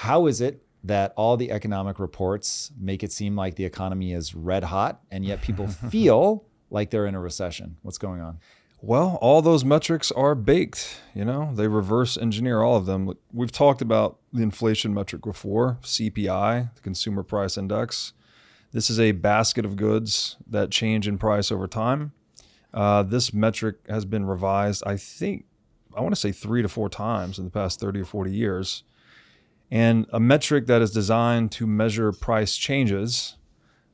How is it that all the economic reports make it seem like the economy is red hot, and yet people feel like they're in a recession? What's going on? Well, all those metrics are baked, they reverse engineer all of them. We've talked about the inflation metric before, CPI, the Consumer Price Index. This is a basket of goods that change in price over time. This metric has been revised, I want to say 3 to 4 times in the past 30 or 40 years. And a metric that is designed to measure price changes,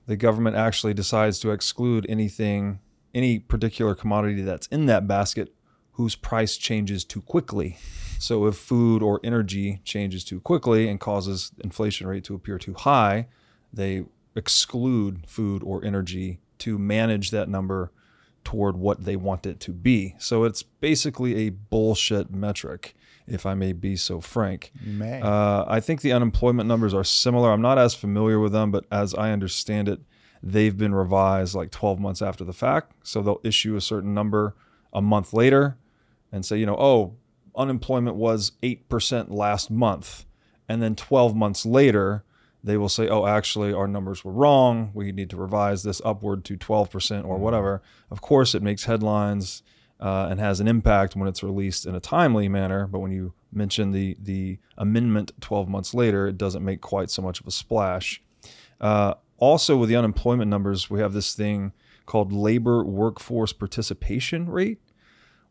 the government actually decides to exclude any particular commodity that's in that basket whose price changes too quickly. So if food or energy changes too quickly and causes the inflation rate to appear too high, they exclude food or energy to manage that number toward what they want it to be. So it's basically a bullshit metric, if I may be so frank. You may. I think the unemployment numbers are similar. I'm not as familiar with them, but as I understand it, they've been revised like 12 months after the fact. So they'll issue a certain number a month later and say, unemployment was 8% last month. And then 12 months later, they will say, actually, our numbers were wrong. We need to revise this upward to 12% or whatever. Of course, it makes headlines and has an impact when it's released in a timely manner. But when you mention the amendment 12 months later, it doesn't make quite so much of a splash. Also, with the unemployment numbers, we have this thing called labor workforce participation rate.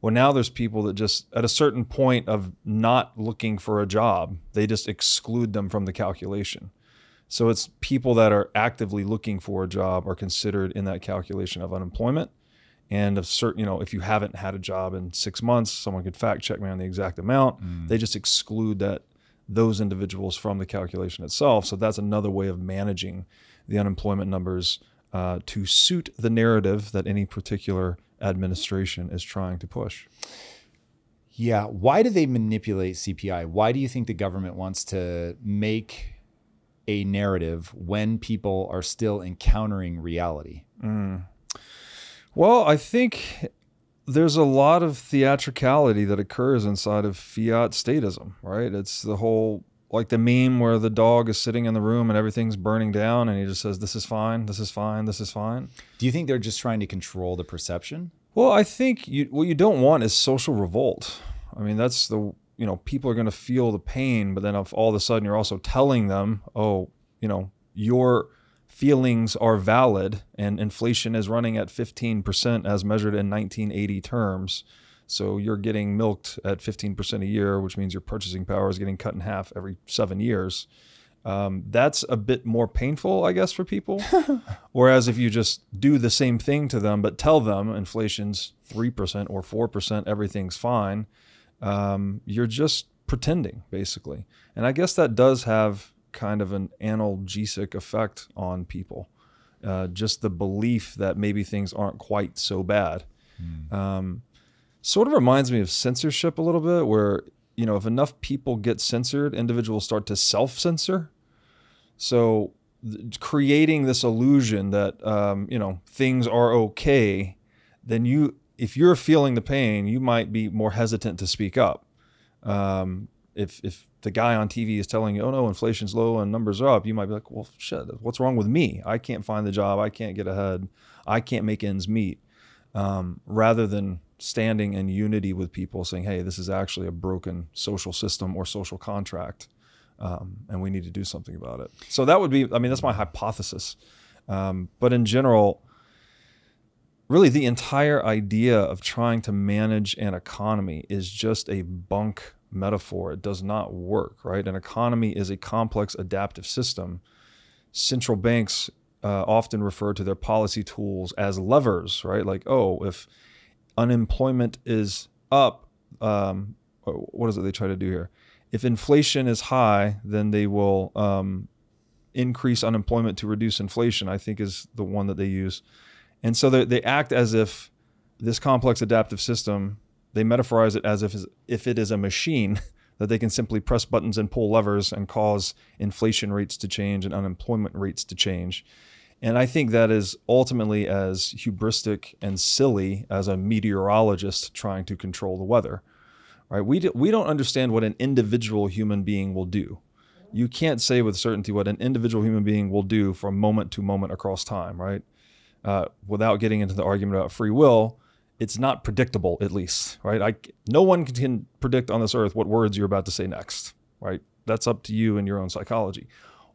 Well, now there's people that just, at a certain point of not looking for a job, they just exclude them from the calculation. So it's people that are actively looking for a job are considered in that calculation of unemployment. And of certain, if you haven't had a job in 6 months, someone could fact check me on the exact amount. They just exclude those individuals from the calculation itself. So that's another way of managing the unemployment numbers to suit the narrative that any particular administration is trying to push. Yeah. Why do they manipulate CPI? Why do you think the government wants to make a narrative when people are still encountering reality? Well, I think there's a lot of theatricality that occurs inside of Fiat statism, right? It's the whole, like the meme where the dog is sitting in the room and everything's burning down and he just says, this is fine, this is fine, this is fine. Do you think they're just trying to control the perception? Well, I think what you don't want is social revolt. I mean, that's people are going to feel the pain, but then if all of a sudden you're also telling them, your feelings are valid and inflation is running at 15% as measured in 1980 terms. So you're getting milked at 15% a year, which means your purchasing power is getting cut in half every 7 years. That's a bit more painful, I guess, for people. Whereas if you just do the same thing to them, but tell them inflation's 3% or 4%, everything's fine, you're just pretending, basically. And I guess that does have kind of an analgesic effect on people. Just the belief that maybe things aren't quite so bad. Sort of reminds me of censorship a little bit, where, if enough people get censored, individuals start to self-censor. So creating this illusion that, things are okay, then if you're feeling the pain, you might be more hesitant to speak up. If the guy on TV is telling you, oh no, inflation's low and numbers are up, you might be like, well, shit, what's wrong with me? I can't find the job. I can't get ahead. I can't make ends meet. Rather than standing in unity with people saying, hey, this is actually a broken social system or social contract, and we need to do something about it. So that would be, that's my hypothesis. But in general, really the entire idea of trying to manage an economy is just a bunk metaphor. It does not work, right? An economy is a complex adaptive system. Central banks often refer to their policy tools as levers, right? Like, if unemployment is up, what is it they try to do here? If inflation is high, then they will increase unemployment to reduce inflation, I think is the one that they use. And so they act as if this complex adaptive system, they metaphorize it as if it is a machine that they can simply press buttons and pull levers and cause inflation rates to change and unemployment rates to change. And I think that is ultimately as hubristic and silly as a meteorologist trying to control the weather, right? We don't understand what an individual human being will do. you can't say with certainty what an individual human being will do from moment to moment across time, right? Without getting into the argument about free will, it's not predictable, at least, right? No one can predict on this earth what words you're about to say next, right? That's up to you and your own psychology.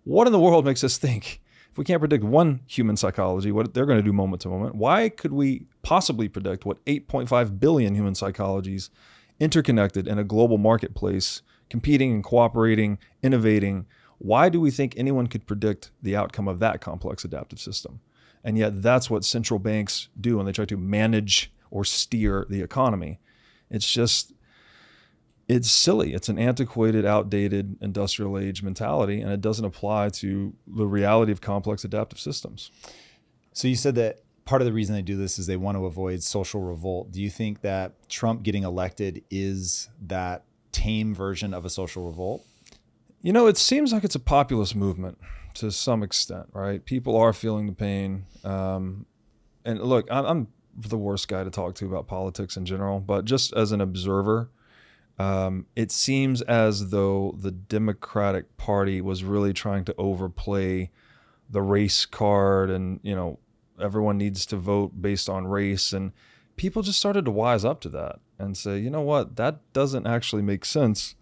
What in the world makes us think, if we can't predict one human psychology, what they're going to do moment to moment, why could we possibly predict what 8.5 billion human psychologies interconnected in a global marketplace, competing and cooperating, innovating? Why do we think anyone could predict the outcome of that complex adaptive system? And yet that's what central banks do when they try to manage or steer the economy. It's silly. It's an antiquated, outdated industrial age mentality, and it doesn't apply to the reality of complex adaptive systems. So you said that part of the reason they do this is they want to avoid social revolt. Do you think that Trump getting elected is that tame version of a social revolt? You know, it seems like it's a populist movement to some extent, right? People are feeling the pain. And look, I'm the worst guy to talk to about politics in general, but just as an observer, it seems as though the Democratic Party was really trying to overplay the race card, and, you know, everyone needs to vote based on race. And people just started to wise up to that and say, you know what, that doesn't actually make sense.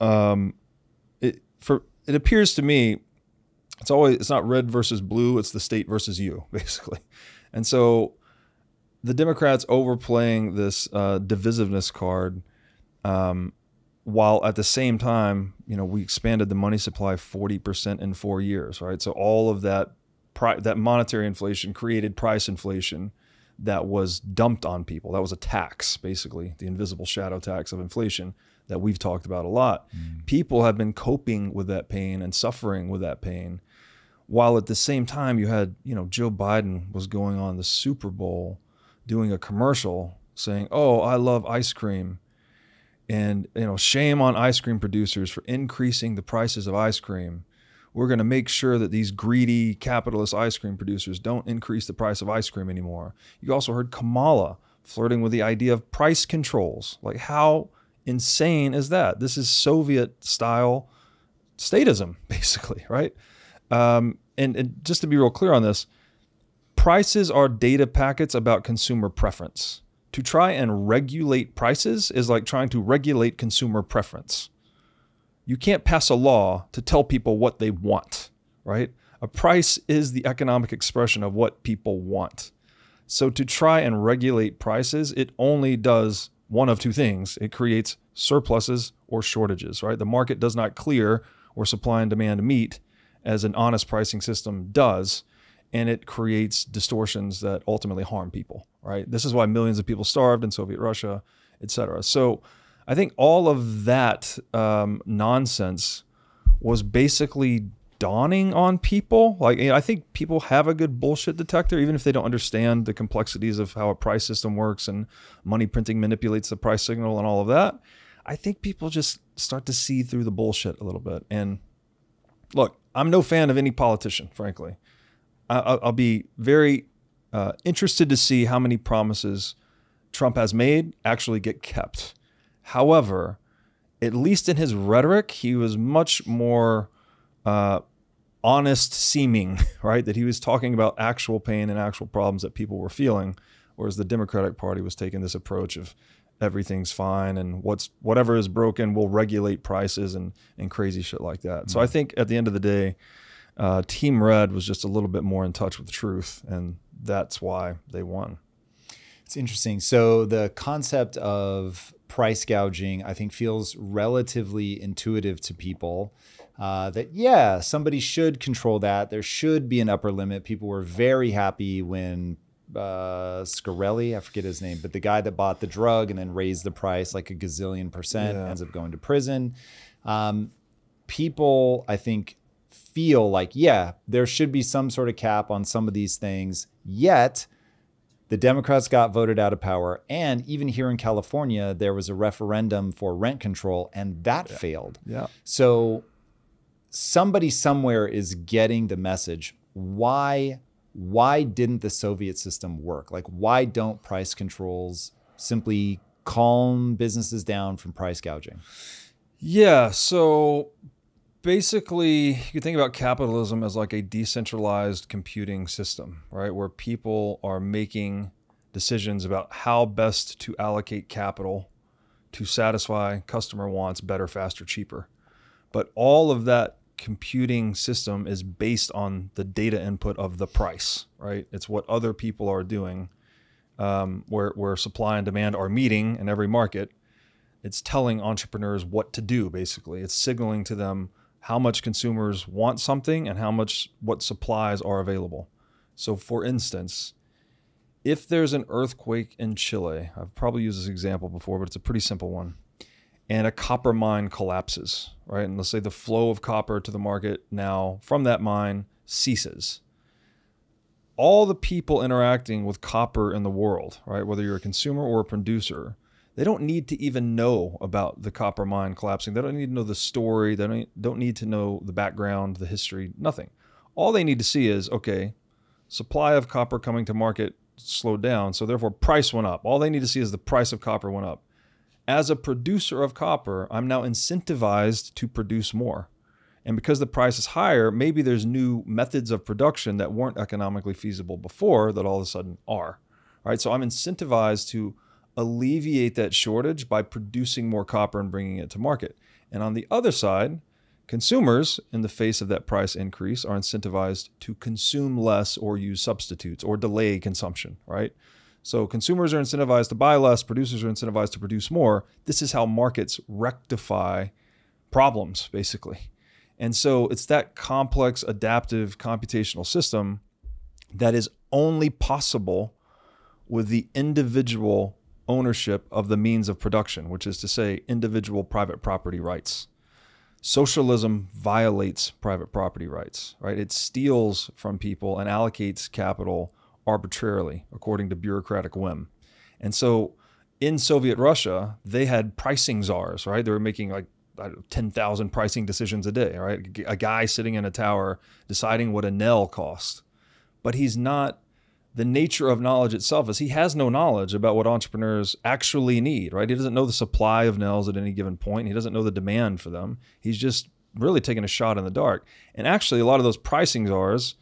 It appears to me, it's not red versus blue, it's the state versus you, basically. And so the Democrats overplaying this divisiveness card, while at the same time, you know, we expanded the money supply 40% in 4 years, right? So all of that monetary inflation created price inflation that was dumped on people. That was a tax, basically, the invisible shadow tax of inflation that we've talked about a lot. People have been coping with that pain and suffering with that pain, while at the same time you had, you know, Joe Biden was going on the Super Bowl doing a commercial saying, "Oh, I love ice cream. And, you know, shame on ice cream producers for increasing the prices of ice cream. We're going to make sure that these greedy capitalist ice cream producers don't increase the price of ice cream anymore." You also heard Kamala flirting with the idea of price controls. Like, how insane is that? This is Soviet style statism, basically, right? And just to be real clear on this, prices are data packets about consumer preference. To try and regulate prices is like trying to regulate consumer preference. You can't pass a law to tell people what they want, right? A price is the economic expression of what people want. So to try and regulate prices, it only does one of two things. It creates surpluses or shortages, right? The market does not clear or supply and demand meet as an honest pricing system does. And it creates distortions that ultimately harm people, right? This is why millions of people starved in Soviet Russia, et cetera. So I think all of that nonsense was basically dawning on people. Like, you know, I think people have a good bullshit detector, even if they don't understand the complexities of how a price system works and money printing manipulates the price signal and all of that. I think people just start to see through the bullshit a little bit. And look, I'm no fan of any politician, frankly. I'll be very interested to see how many promises Trump has made actually get kept. However, at least in his rhetoric, he was much more honest seeming, right? That he was talking about actual pain and actual problems that people were feeling, whereas the Democratic Party was taking this approach of everything's fine and whatever is broken will regulate prices and crazy shit like that. So I think at the end of the day, Team Red was just a little bit more in touch with the truth, and that's why they won. It's interesting. So the concept of price gouging, I think, feels relatively intuitive to people. That, yeah, somebody should control that. There should be an upper limit. People were very happy when Scarelli, I forget his name, but the guy that bought the drug and then raised the price like a gazillion percent, ends up going to prison. People, I think, feel like, yeah, there should be some sort of cap on some of these things. Yet the Democrats got voted out of power. And even here in California, there was a referendum for rent control and that failed. So somebody somewhere is getting the message. Why didn't the Soviet system work? Like, why don't price controls simply calm businesses down from price gouging? Yeah, so basically, you can think about capitalism as like a decentralized computing system, right? Where people are making decisions about how best to allocate capital to satisfy customer wants better, faster, cheaper. But all of that computing system is based on the data input of the price, right? It's what other people are doing, where supply and demand are meeting in every market. It's telling entrepreneurs what to do, basically. It's signaling to them how much consumers want something and what supplies are available. So for instance, if there's an earthquake in Chile, I've probably used this example before, but it's a pretty simple one, and a copper mine collapses, right? And let's say the flow of copper to the market now from that mine ceases. All the people interacting with copper in the world, right, whether you're a consumer or a producer, they don't need to even know about the copper mine collapsing. They don't need to know the story. They don't need to know the background, the history, nothing. All they need to see is, okay, supply of copper coming to market slowed down, so therefore price went up. All they need to see is the price of copper went up. As a producer of copper, I'm now incentivized to produce more. And because the price is higher, maybe there's new methods of production that weren't economically feasible before that all of a sudden are. Right? So I'm incentivized to alleviate that shortage by producing more copper and bringing it to market. And on the other side, consumers, in the face of that price increase, are incentivized to consume less or use substitutes or delay consumption, right? So consumers are incentivized to buy less, producers are incentivized to produce more. This is how markets rectify problems, basically. And so it's that complex, adaptive, computational system that is only possible with the individual ownership of the means of production, which is to say individual private property rights. Socialism violates private property rights, right? It steals from people and allocates capital arbitrarily according to bureaucratic whim. And so in Soviet Russia, they had pricing czars, right? They were making like 10,000 pricing decisions a day, right? A guy sitting in a tower deciding what a nail cost. But he's not, the nature of knowledge itself is he has no knowledge about what entrepreneurs actually need, right? He doesn't know the supply of nails at any given point. He doesn't know the demand for them. He's just really taking a shot in the dark. And actually, a lot of those pricing czars,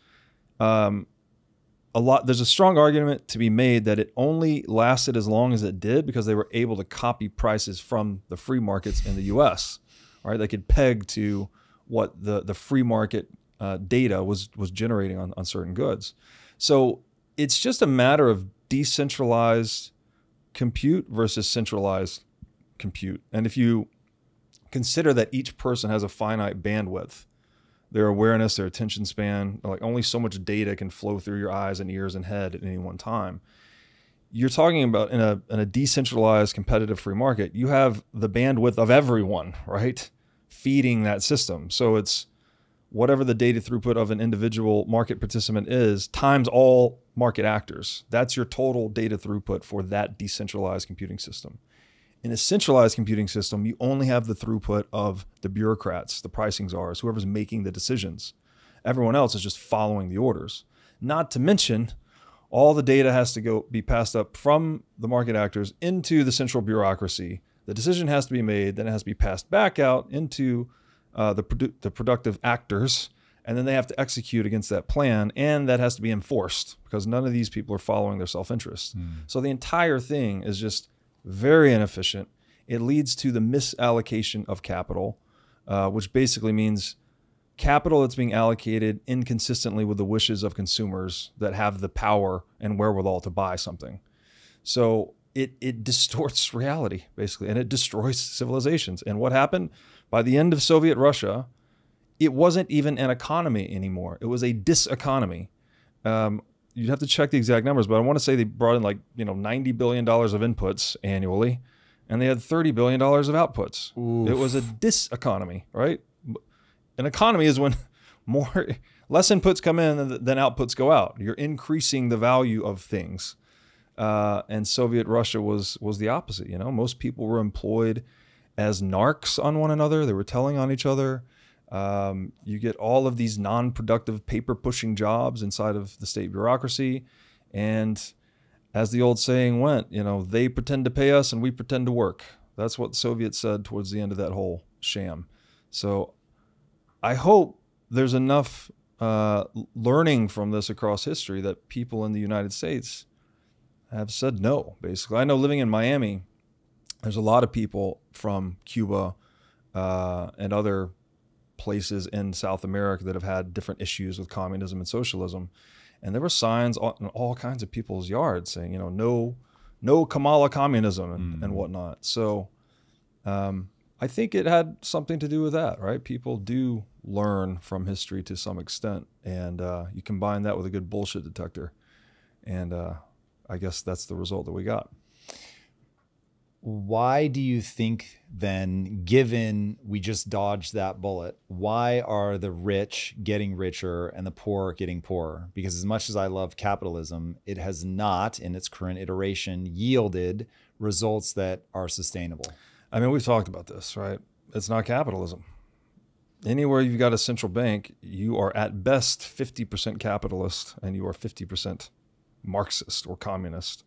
there's a strong argument to be made that it only lasted as long as it did because they were able to copy prices from the free markets in the US, right? They could peg to what the free market data was generating on certain goods. So it's just a matter of decentralized compute versus centralized compute. And if you consider that each person has a finite bandwidth, their awareness, their attention span, like only so much data can flow through your eyes and ears and head at any one time. You're talking about in a decentralized competitive free market, you have the bandwidth of everyone, right? Feeding that system. So it's whatever the data throughput of an individual market participant is times all market actors. That's your total data throughput for that decentralized computing system. In a centralized computing system, you only have the throughput of the bureaucrats, the pricing czars, whoever's making the decisions. Everyone else is just following the orders. Not to mention, all the data has to be passed up from the market actors into the central bureaucracy. The decision has to be made, then it has to be passed back out into the productive actors, and then they have to execute against that plan, and that has to be enforced because none of these people are following their self-interest. So the entire thing is just very inefficient. It leads to the misallocation of capital, which basically means capital that's being allocated inconsistently with the wishes of consumers that have the power and wherewithal to buy something. So it distorts reality, basically, and it destroys civilizations. And what happened? By the end of Soviet Russia, it wasn't even an economy anymore. It was a diseconomy. You'd have to check the exact numbers, but I want to say they brought in like $90 billion of inputs annually, and they had $30 billion of outputs. Oof. It was a diseconomy, right? An economy is when less inputs come in than outputs go out. You're increasing the value of things. And Soviet Russia was the opposite. Most people were employed as narcs on one another. They were telling on each other. You get all of these non-productive paper-pushing jobs inside of the state bureaucracy. And as the old saying went, they pretend to pay us and we pretend to work. That's what the Soviets said towards the end of that whole sham. So I hope there's enough learning from this across history that people in the United States have said no, basically. I know living in Miami, there's a lot of people from Cuba and other places in South America that have had different issues with communism and socialism. And there were signs in all kinds of people's yards saying, you know, no Kamala communism and whatnot. So I think it had something to do with that, right? People do learn from history to some extent. And you combine that with a good bullshit detector. And I guess that's the result that we got. Why do you think then, given we just dodged that bullet, why are the rich getting richer and the poor getting poorer? Because as much as I love capitalism, it has not, in its current iteration, yielded results that are sustainable. I mean, we've talked about this, right? It's not capitalism. Anywhere you've got a central bank, you are at best 50% capitalist and you are 50% Marxist or communist.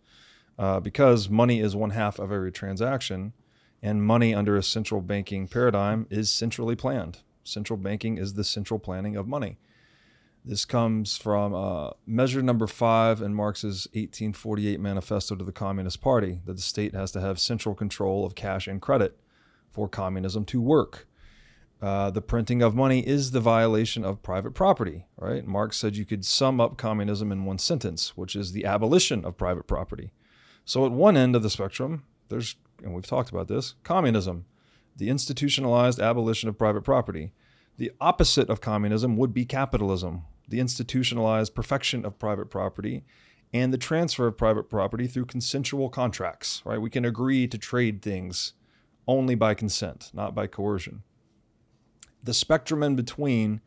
Because money is one half of every transaction, and money under a central banking paradigm is centrally planned. Central banking is the central planning of money. This comes from measure number 5 in Marx's 1848 manifesto to the Communist Party, that the state has to have central control of cash and credit for communism to work. The printing of money is the violation of private property, right? Marx said you could sum up communism in one sentence, which is the abolition of private property. So at one end of the spectrum, there's, and we've talked about this, communism, the institutionalized abolition of private property. The opposite of communism would be capitalism, the institutionalized perfection of private property and the transfer of private property through consensual contracts, right? We can agree to trade things only by consent, not by coercion. The spectrum in between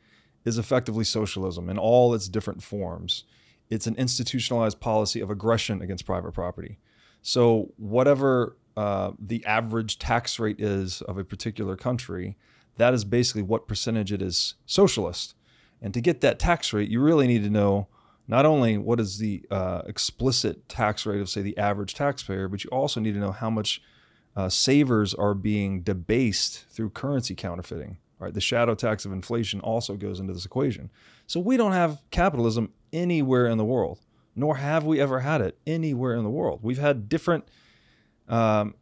is effectively socialism in all its different forms. It's an institutionalized policy of aggression against private property. So whatever the average tax rate is of a particular country, that is basically what percentage it is socialist. And to get that tax rate, you really need to know not only what is the explicit tax rate of, say, the average taxpayer, but you also need to know how much savers are being debased through currency counterfeiting. Right? The shadow tax of inflation also goes into this equation. So we don't have capitalism anywhere in the world, nor have we ever had it anywhere in the world. We've had different, different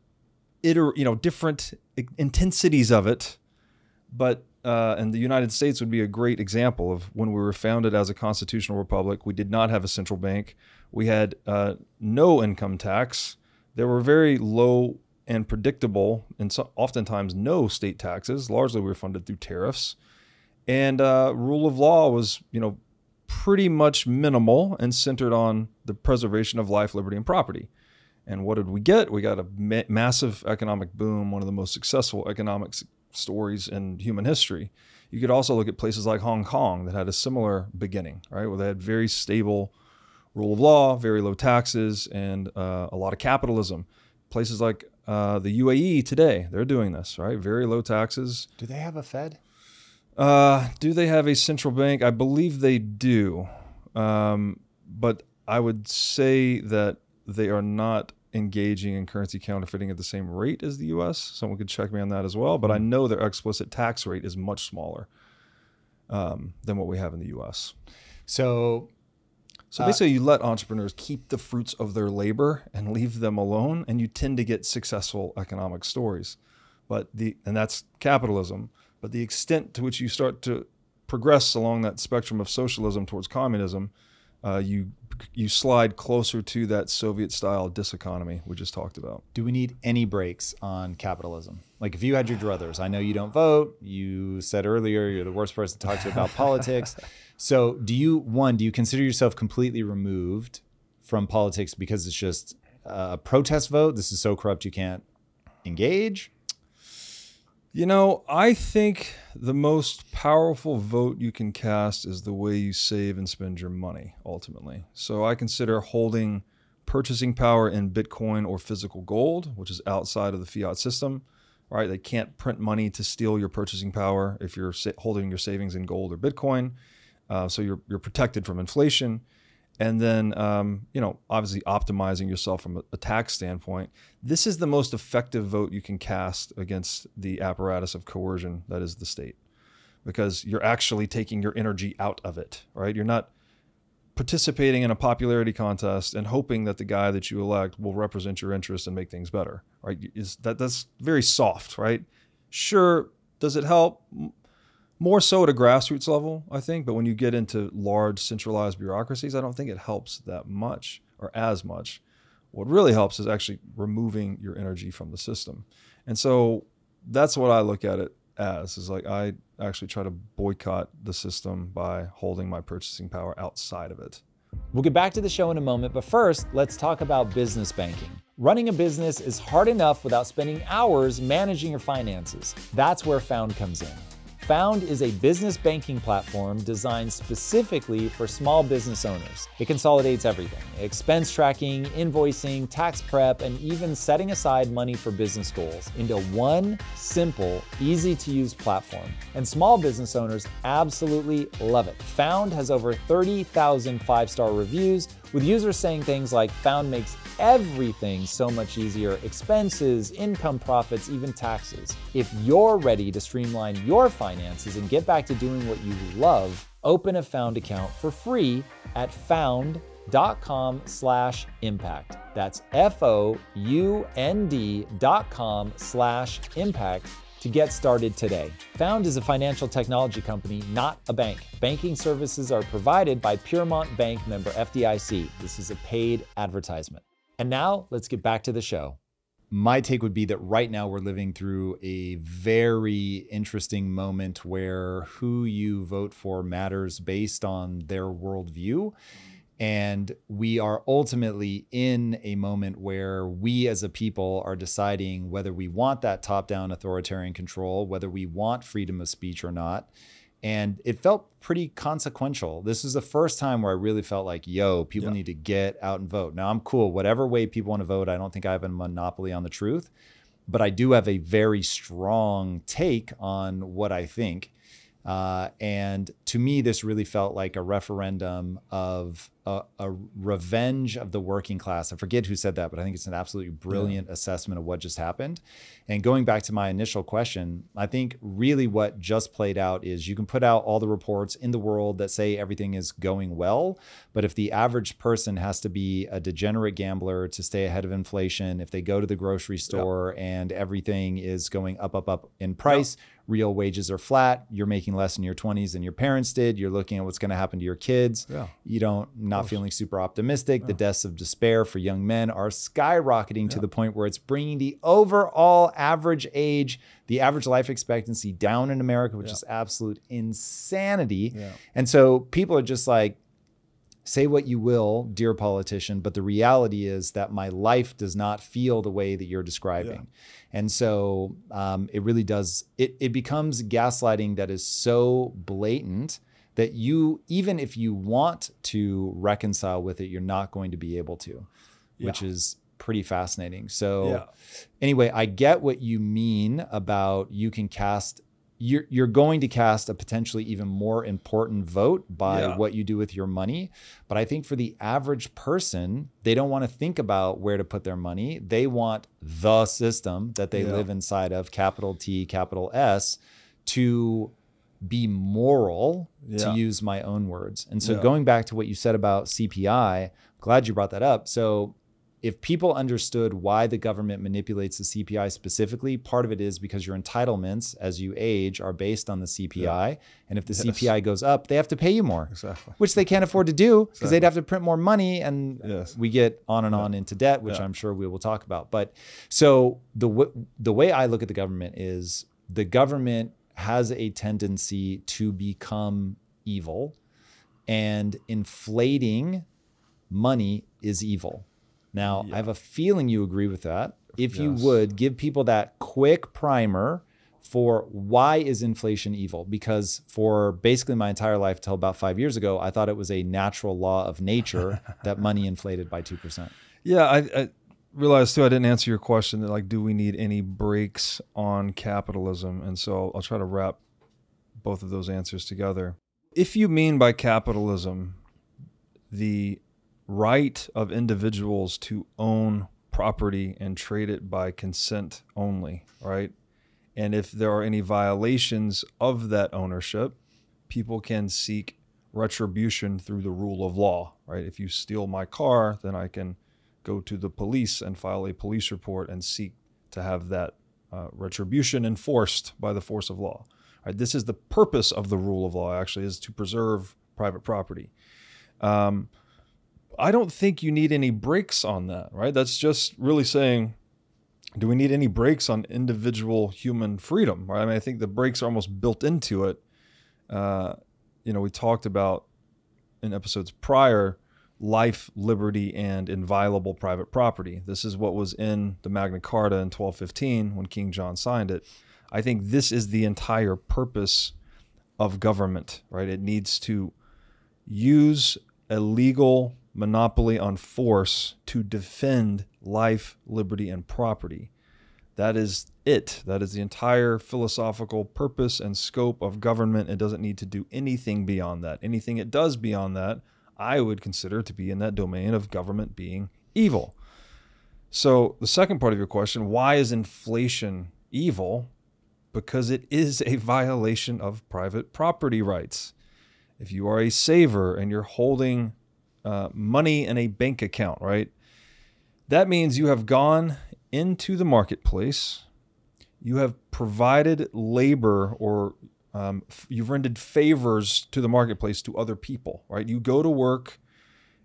intensities of it, but and the United States would be a great example of when we were founded as a constitutional republic. We did not have a central bank. We had no income tax. There were very low and predictable, and so oftentimes no state taxes. Largely we were funded through tariffs. And rule of law was, pretty much minimal and centered on the preservation of life, liberty, and property. And what did we get? We got a massive economic boom, one of the most successful economic stories in human history. You could also look at places like Hong Kong that had a similar beginning, right? Where they had very stable rule of law, very low taxes, and a lot of capitalism. Places like the UAE today, they're doing this, right? Very low taxes. Do they have a Fed? Do they have a central bank? I believe they do. But I would say that they are not engaging in currency counterfeiting at the same rate as the U.S. Someone could check me on that as well. But I know their explicit tax rate is much smaller than what we have in the U.S. So basically you let entrepreneurs keep the fruits of their labor and leave them alone, and you tend to get successful economic stories. And that's capitalism. But the extent to which you start to progress along that spectrum of socialism towards communism, you slide closer to that Soviet-style diseconomy we just talked about. Do we need any brakes on capitalism? Like if you had your druthers, I know you don't vote. You said earlier you're the worst person to talk to about politics. So do you consider yourself completely removed from politics because it's just a protest vote? This is so corrupt you can't engage? I think the most powerful vote you can cast is the way you save and spend your money, ultimately. So I consider holding purchasing power in Bitcoin or physical gold, which is outside of the fiat system, right? They can't print money to steal your purchasing power if you're holding your savings in gold or Bitcoin. So you're protected from inflation. And then, obviously optimizing yourself from a tax standpoint. This is the most effective vote you can cast against the apparatus of coercion that is the state. because you're actually taking your energy out of it, right? You're not participating in a popularity contest and hoping that the guy that you elect will represent your interests and make things better, right? That's very soft, right? Sure, does it help? More so at a grassroots level, I think, but when you get into large centralized bureaucracies, I don't think it helps that much or as much. What really helps is actually removing your energy from the system. And so that's what I look at it as, is like I actually try to boycott the system by holding my purchasing power outside of it. We'll get back to the show in a moment, but first, let's talk about business banking. Running a business is hard enough without spending hours managing your finances. That's where Found comes in. Found is a business banking platform designed specifically for small business owners. It consolidates everything: expense tracking, invoicing, tax prep, and even setting aside money for business goals into one simple, easy-to-use platform. And small business owners absolutely love it. Found has over 30,000 five-star reviews, with users saying things like, "Found makes everything so much easier: expenses, income, profits, even taxes." If you're ready to streamline your finances and get back to doing what you love, open a Found account for free at found.com/impact. That's FOUND.com/impact to get started today. Found is a financial technology company, not a bank. Banking services are provided by Piermont Bank, member FDIC. This is a paid advertisement. And now let's get back to the show. My take would be that right now we're living through a very interesting moment where who you vote for matters based on their worldview. And we are ultimately in a moment where we as a people are deciding whether we want that top-down authoritarian control, whether we want freedom of speech or not. And it felt pretty consequential. This is the first time where I really felt like, yo, people need to get out and vote. Now, I'm cool. Whatever way people want to vote, I don't think I have a monopoly on the truth. But I do have a very strong take on what I think. And to me, this really felt like a referendum of a revenge of the working class. I forget who said that, but I think it's an absolutely brilliant assessment of what just happened. And going back to my initial question, I think really what just played out is you can put out all the reports in the world that say everything is going well, but if the average person has to be a degenerate gambler to stay ahead of inflation, if they go to the grocery store and everything is going up in price, real wages are flat, you're making less in your 20s than your parents did, you're looking at what's going to happen to your kids, not feeling super optimistic. The deaths of despair for young men are skyrocketing to the point where it's bringing the overall average age, the average life expectancy down in America, which is absolute insanity. And so people are just like, say what you will, dear politician, but the reality is that my life does not feel the way that you're describing. And so it really does, it becomes gaslighting that is so blatant that you, even if you want to reconcile with it, you're not going to be able to, which is pretty fascinating. So anyway, I get what you mean about you can cast, you're going to cast a potentially even more important vote by what you do with your money. But I think for the average person, they don't want to think about where to put their money. They want the system that they live inside of, capital T, capital S, to be moral, to use my own words. And so going back to what you said about CPI, glad you brought that up. So if people understood why the government manipulates the CPI specifically, part of it is because your entitlements as you age are based on the CPI. And if the CPI goes up, they have to pay you more, which they can't afford to do because they'd have to print more money. And we get on and on into debt, which I'm sure we will talk about. But so the way I look at the government is the government has a tendency to become evil, and inflating money is evil. Now, I have a feeling you agree with that. If you would give people that quick primer for why is inflation evil? Because for basically my entire life till about 5 years ago, I thought it was a natural law of nature that money inflated by 2%. Yeah, I realized too, I didn't answer your question that like, do we need any brakes on capitalism? And so I'll try to wrap both of those answers together. If you mean by capitalism the right of individuals to own property and trade it by consent only, right? And if there are any violations of that ownership, people can seek retribution through the rule of law, right? If you steal my car, then I can go to the police and file a police report and seek to have that retribution enforced by the force of law. Right? This is the purpose of the rule of law, actually, is to preserve private property. I don't think you need any brakes on that, right? That's just really saying, do we need any brakes on individual human freedom? Right? I mean, I think the brakes are almost built into it. We talked about in episodes prior, life, liberty, and inviolable private property. This is what was in the Magna Carta in 1215 when King John signed it. I think this is the entire purpose of government, right? It needs to use a legal monopoly on force to defend life, liberty, and property. That is it. That is the entire philosophical purpose and scope of government. It doesn't need to do anything beyond that. Anything it does beyond that, I would consider to be in that domain of government being evil. So the second part of your question, why is inflation evil? Because it is a violation of private property rights. If you are a saver and you're holding money in a bank account, right? That means you have gone into the marketplace, you have provided labor, or you've rendered favors to the marketplace to other people, right? You go to work,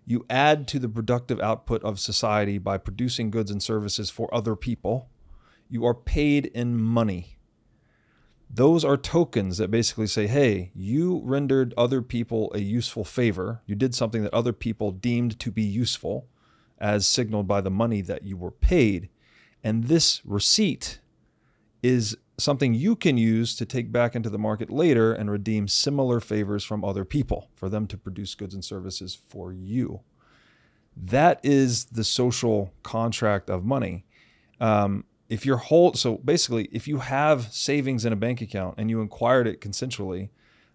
you add to the productive output of society by producing goods and services for other people. You are paid in money. Those are tokens that basically say, hey, you rendered other people a useful favor. You did something that other people deemed to be useful, as signaled by the money that you were paid. And this receipt is something you can use to take back into the market later and redeem similar favors from other people for them to produce goods and services for you. That is the social contract of money. So basically, if you have savings in a bank account and you acquired it consensually,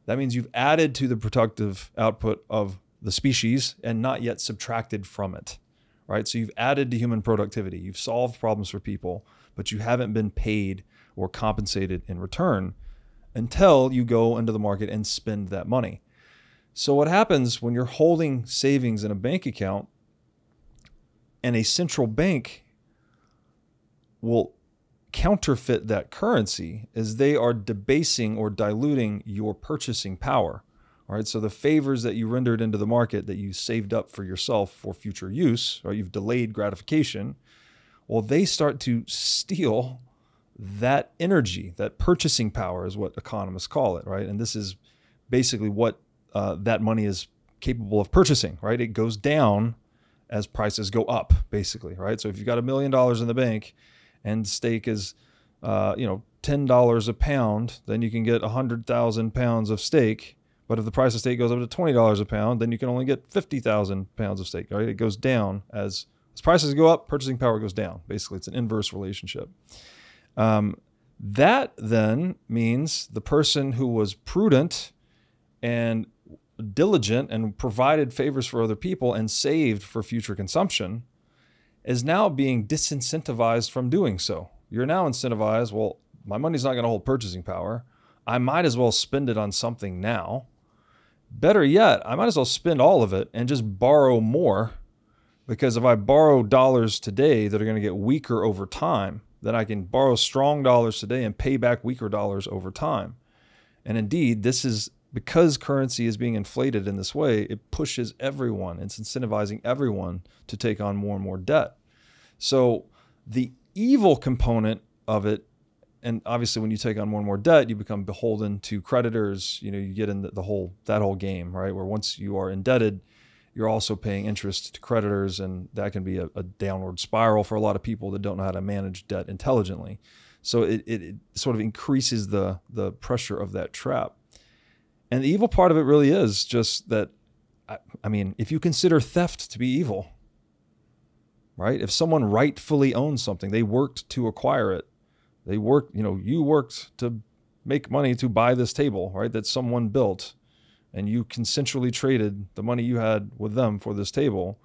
that means you've added to the productive output of the species and not yet subtracted from it, right? So you've added to human productivity. You've solved problems for people, but you haven't been paid or compensated in return until you go into the market and spend that money. So what happens when you're holding savings in a bank account and a central bank will counterfeit that currency is they are debasing or diluting your purchasing power. All right, so the favors that you rendered into the market that you saved up for yourself for future use, or you've delayed gratification, well, they start to steal that energy. That purchasing power is what economists call it, right? And this is basically what that money is capable of purchasing, right? It goes down as prices go up, basically, right? So if you've got $1 million in the bank and steak is, $10 a pound, then you can get 100,000 pounds of steak. But if the price of steak goes up to $20 a pound, then you can only get 50,000 pounds of steak, right? It goes down as prices go up, purchasing power goes down. Basically, it's an inverse relationship. That then means the person who was prudent and diligent and provided favors for other people and saved for future consumption is now being disincentivized from doing so. You're now incentivized, well, my money's not going to hold purchasing power. I might as well spend it on something now. Better yet, I might as well spend all of it and just borrow more, because if I borrow dollars today that are going to get weaker over time, then I can borrow strong dollars today and pay back weaker dollars over time. And indeed, this is because currency is being inflated in this way, it pushes everyone. It's incentivizing everyone to take on more and more debt. So the evil component of it, and obviously when you take on more and more debt, you become beholden to creditors. You get in that whole game, right? Where once you are indebted, you're also paying interest to creditors, and that can be a downward spiral for a lot of people that don't know how to manage debt intelligently. So it sort of increases the pressure of that trap. And the evil part of it really is just that, if you consider theft to be evil, right? If someone rightfully owns something, they worked to acquire it. You worked to make money to buy this table, right? That someone built, and you consensually traded the money you had with them for this table.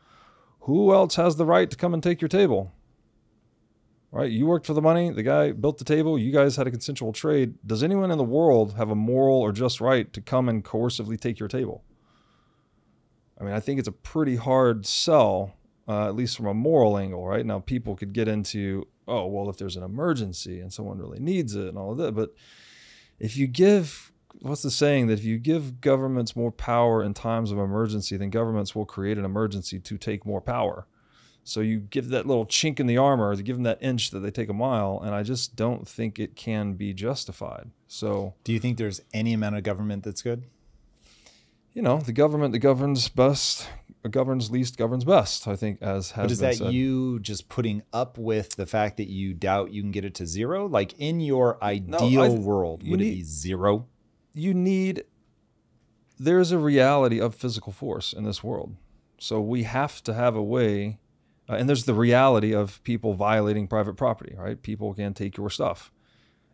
Who else has the right to come and take your table? right? You worked for the money. The guy built the table. You guys had a consensual trade. Does anyone in the world have a moral or just right to come and coercively take your table? I mean, I think it's a pretty hard sell, at least from a moral angle, right? Now, people could get into, oh, well, if there's an emergency and someone really needs it and all of that. But if you give, what's the saying, that if you give governments more power in times of emergency, then governments will create an emergency to take more power. So you give that little chink in the armor, to give them that inch that they take a mile, and I just don't think it can be justified. So, do you think there's any amount of government that's good? You know, the government that governs best, governs least, governs best, I think, as has been said. But is that you just putting up with the fact that you doubt you can get it to zero? Like, in your ideal world, would it be zero? There's a reality of physical force in this world. So we have to have a way. And there's the reality of people violating private property, right? People can take your stuff.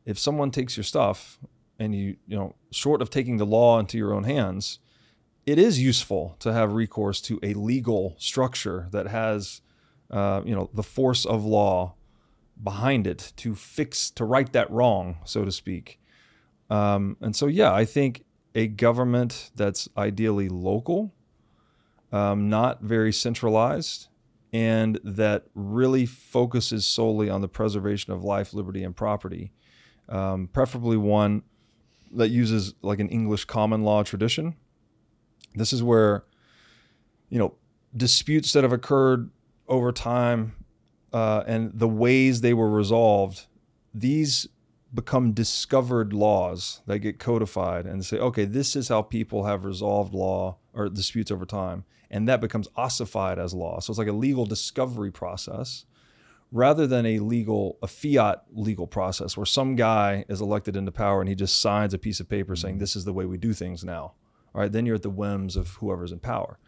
If someone takes your stuff and you know, short of taking the law into your own hands, it is useful to have recourse to a legal structure that has, the force of law behind it to right that wrong, so to speak. And so, yeah, I think a government that's ideally local, not very centralized, and that really focuses solely on the preservation of life, liberty, and property. Preferably one that uses like an English common law tradition. This is where, disputes that have occurred over time and the ways they were resolved, these become discovered laws that get codified and say, okay, this is how people have resolved law or disputes over time. And that becomes ossified as law. So it's like a legal discovery process rather than a fiat legal process where some guy is elected into power and he just signs a piece of paper saying, this is the way we do things now. All right, then you're at the whims of whoever's in power.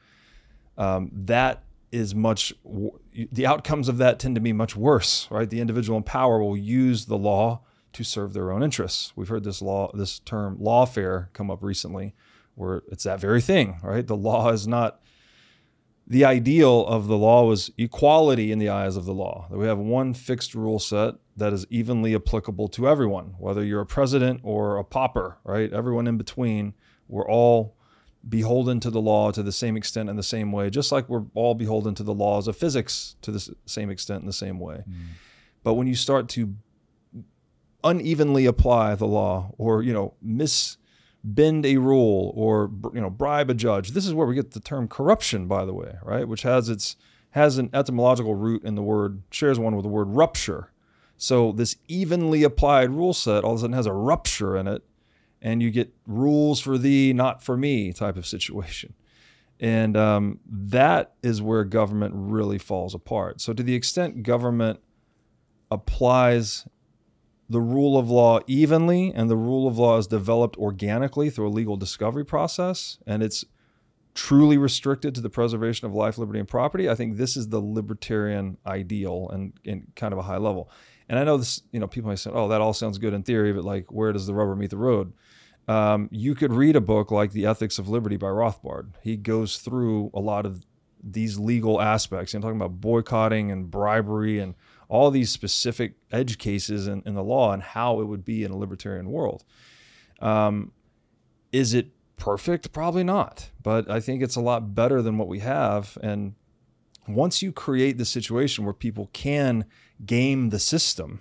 That is the outcomes of that tend to be much worse, right? The individual in power will use the law to serve their own interests. We've heard this term lawfare come up recently, where it's that very thing, right? The law is not, the ideal of the law was equality in the eyes of the law, that we have one fixed rule set that is evenly applicable to everyone, whether you're a president or a pauper, right? Everyone in between, we're all beholden to the law to the same extent in the same way, just like we're all beholden to the laws of physics to the same extent in the same way. But when you start to unevenly apply the law or, bend a rule or, bribe a judge, this is where we get the term corruption, by the way, right? Which has an etymological root in the word, shares one with the word rupture. So this evenly applied rule set all of a sudden has a rupture in it, and you get rules for thee, not for me type of situation. And that is where government really falls apart. So to the extent government applies the rule of law evenly, and the rule of law is developed organically through a legal discovery process, and it's truly restricted to the preservation of life, liberty, and property, I think this is the libertarian ideal and in kind of a high level. And I know this, people may say, oh, that all sounds good in theory, but like, where does the rubber meet the road? You could read a book like The Ethics of Liberty by Rothbard. He goes through a lot of these legal aspects. I'm talking about boycotting and bribery and all these specific edge cases in the law and how it would be in a libertarian world. Is it perfect? Probably not. But I think it's a lot better than what we have. And once you create the situation where people can game the system,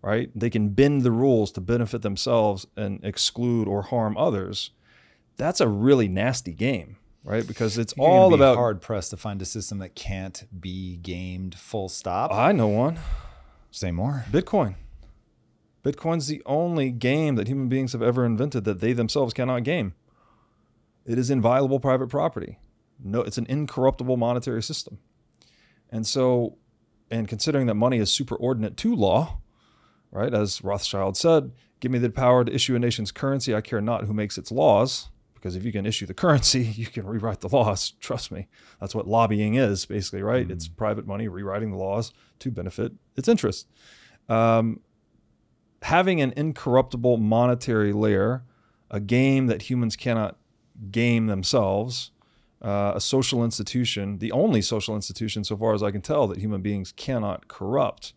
right? They can bend the rules to benefit themselves and exclude or harm others. That's a really nasty game, right? Because it's all about hard pressed to find a system that can't be gamed full stop. I know one. Say more. Bitcoin. Bitcoin's the only game that human beings have ever invented that they themselves cannot game. It is inviolable private property. No, it's an incorruptible monetary system. And so, and considering that money is superordinate to law, right? As Rothschild said, give me the power to issue a nation's currency. I care not who makes its laws, because if you can issue the currency, you can rewrite the laws. Trust me. That's what lobbying is, basically, right? It's private money rewriting the laws to benefit its interests. Having an incorruptible monetary layer, a game that humans cannot game themselves, a social institution, the only social institution, so far as I can tell, that human beings cannot corrupt,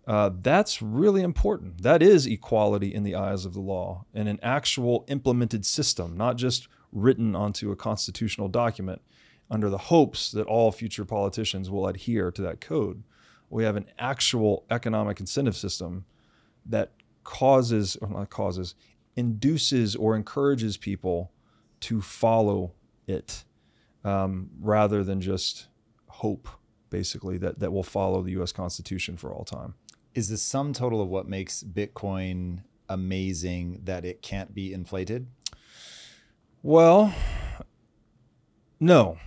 That's really important. That is equality in the eyes of the law and an actual implemented system, not just written onto a constitutional document under the hopes that all future politicians will adhere to that code. We have an actual economic incentive system that induces or encourages people to follow it, rather than just hope, basically, that will follow the U.S. Constitution for all time. Is the sum total of what makes Bitcoin amazing that it can't be inflated? Well, no.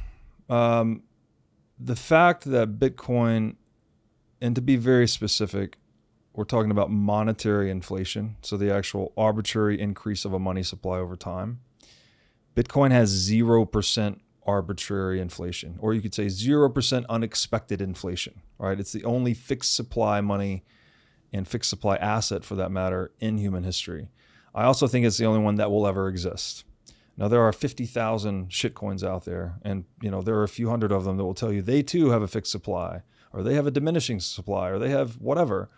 The fact that Bitcoin, and to be very specific, we're talking about monetary inflation, so the actual arbitrary increase of a money supply over time. Bitcoin has 0% arbitrary inflation, or you could say 0% unexpected inflation, right? It's the only fixed supply money and fixed supply asset, for that matter, in human history. I also think it's the only one that will ever exist. Now, there are 50,000 shitcoins out there, and there are a few hundred of them that will tell you they too have a fixed supply, or they have a diminishing supply, or they have whatever.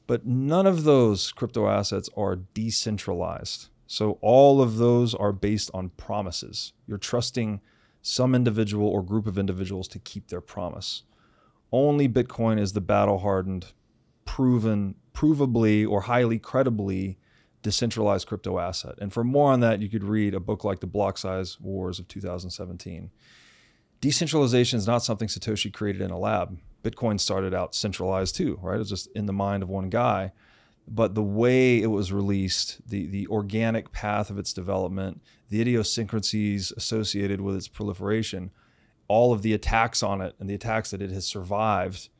But none of those crypto assets are decentralized. So all of those are based on promises. You're trusting some individual or group of individuals to keep their promise. Only Bitcoin is the battle-hardened, provably or highly credibly decentralized crypto asset. And for more on that, you could read a book like The Block Size Wars of 2017. Decentralization is not something Satoshi created in a lab. Bitcoin started out centralized too, right? It was just in the mind of one guy. But the way it was released, the organic path of its development, the idiosyncrasies associated with its proliferation, all of the attacks on it and the attacks that it has survived,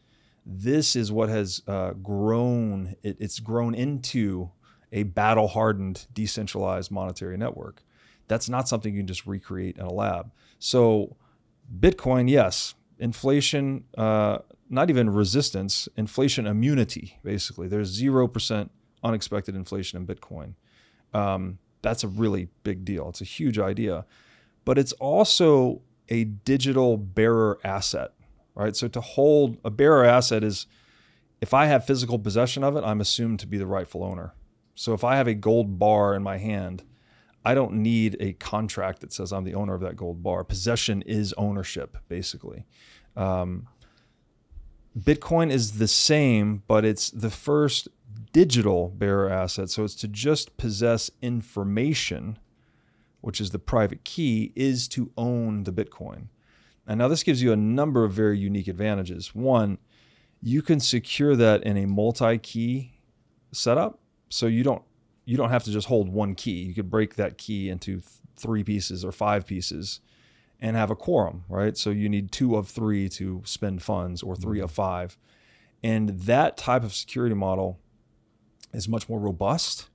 this is what has grown. It's grown into a battle-hardened, decentralized monetary network. That's not something you can just recreate in a lab. So Bitcoin, yes, inflation, not even resistance, inflation immunity, basically. There's 0% unexpected inflation in Bitcoin. That's a really big deal. It's a huge idea. But it's also a digital bearer asset, right? So to hold a bearer asset is, if I have physical possession of it, I'm assumed to be the rightful owner. So if I have a gold bar in my hand, I don't need a contract that says I'm the owner of that gold bar. Possession is ownership, basically. Bitcoin is the same, but it's the first digital bearer asset. So it's to just possess information, which is the private key, is to own the Bitcoin. And now this gives you a number of very unique advantages. One, you can secure that in a multi-key setup. So you don't have to just hold one key. You could break that key into 3 pieces or 5 pieces and have a quorum, right? So you need 2 of 3 to spend funds, or 3 of 5. And that type of security model is much more robust,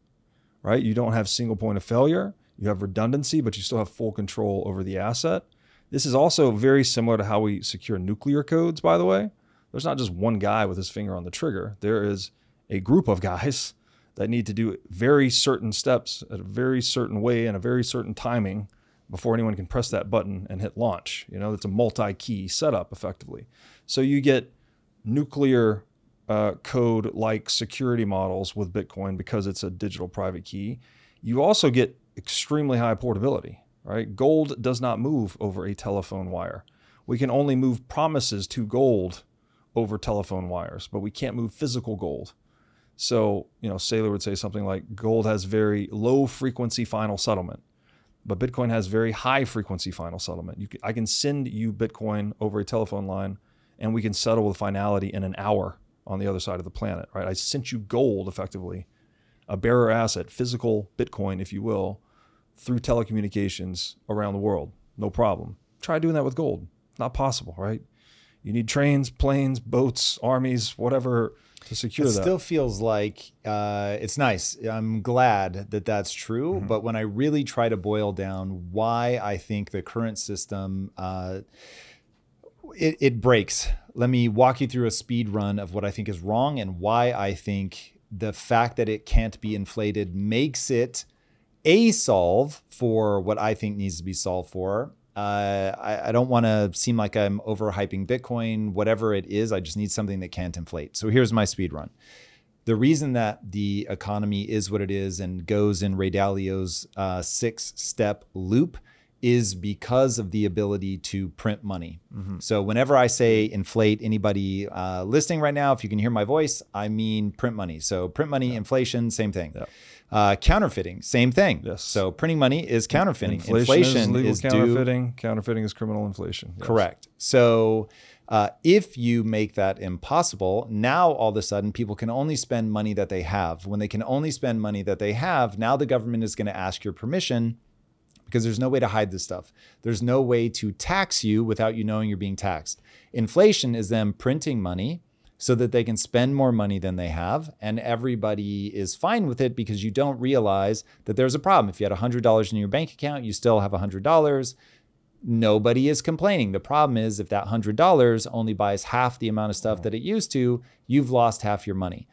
right? You don't have single point of failure. You have redundancy, but you still have full control over the asset. This is also very similar to how we secure nuclear codes, by the way. There's not just one guy with his finger on the trigger. There is a group of guys that need to do very certain steps at a very certain way and a very certain timing before anyone can press that button and hit launch. It's a multi-key setup effectively. So you get nuclear code-like security models with Bitcoin because it's a digital private key. You also get extremely high portability, right? Gold does not move over a telephone wire. We can only move promises to gold over telephone wires, but we can't move physical gold. So, Saylor would say something like, gold has very low frequency final settlement, but Bitcoin has very high frequency final settlement. I can send you Bitcoin over a telephone line and we can settle with finality in an hour on the other side of the planet, right? I sent you gold, effectively, a bearer asset, physical Bitcoin, if you will, through telecommunications around the world. No problem. Try doing that with gold. Not possible, right? You need trains, planes, boats, armies, whatever to secure that. It still feels like it's nice. I'm glad that that's true. Mm-hmm. But when I really try to boil down why I think the current system, it breaks. Let me walk you through a speed run of what I think is wrong and why I think the fact that it can't be inflated makes it a solve for what I think needs to be solved for. I don't want to seem like I'm overhyping Bitcoin, whatever it is. I just need something that can't inflate. So here's my speed run. The reason that the economy is what it is and goes in Ray Dalio's 6-step loop is because of the ability to print money. So whenever I say inflate, anybody listening right now, if you can hear my voice, I mean print money. So print money, inflation, same thing. Counterfeiting, same thing. Yes. So printing money is counterfeiting. Inflation is legal counterfeiting. Counterfeiting is criminal inflation. Yes. Correct. So if you make that impossible, now all of a sudden people can only spend money that they have. When they can only spend money that they have, now the government is going to ask your permission, because there's no way to hide this stuff. There's no way to tax you without you knowing you're being taxed. Inflation is them printing money so that they can spend more money than they have. And everybody is fine with it because you don't realize that there's a problem. If you had $100 in your bank account, you still have $100. Nobody is complaining. The problem is if that $100 only buys half the amount of stuff that it used to, you've lost half your money.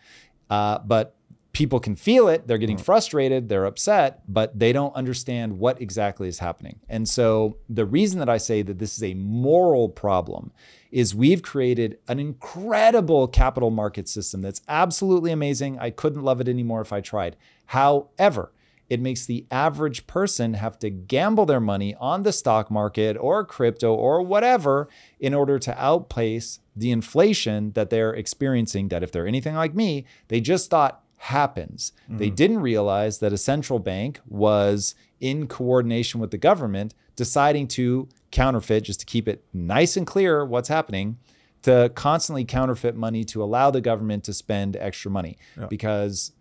But people can feel it. They're getting frustrated. They're upset, but they don't understand what exactly is happening. And so the reason that I say that this is a moral problem is we've created an incredible capital market system that's absolutely amazing. I couldn't love it anymore if I tried. However, it makes the average person have to gamble their money on the stock market or crypto or whatever in order to outpace the inflation that they're experiencing, that if they're anything like me, they just thought happens. They didn't realize that a central bank was in coordination with the government deciding to counterfeit, just to keep it nice and clear what's happening, to constantly counterfeit money to allow the government to spend extra money. Because,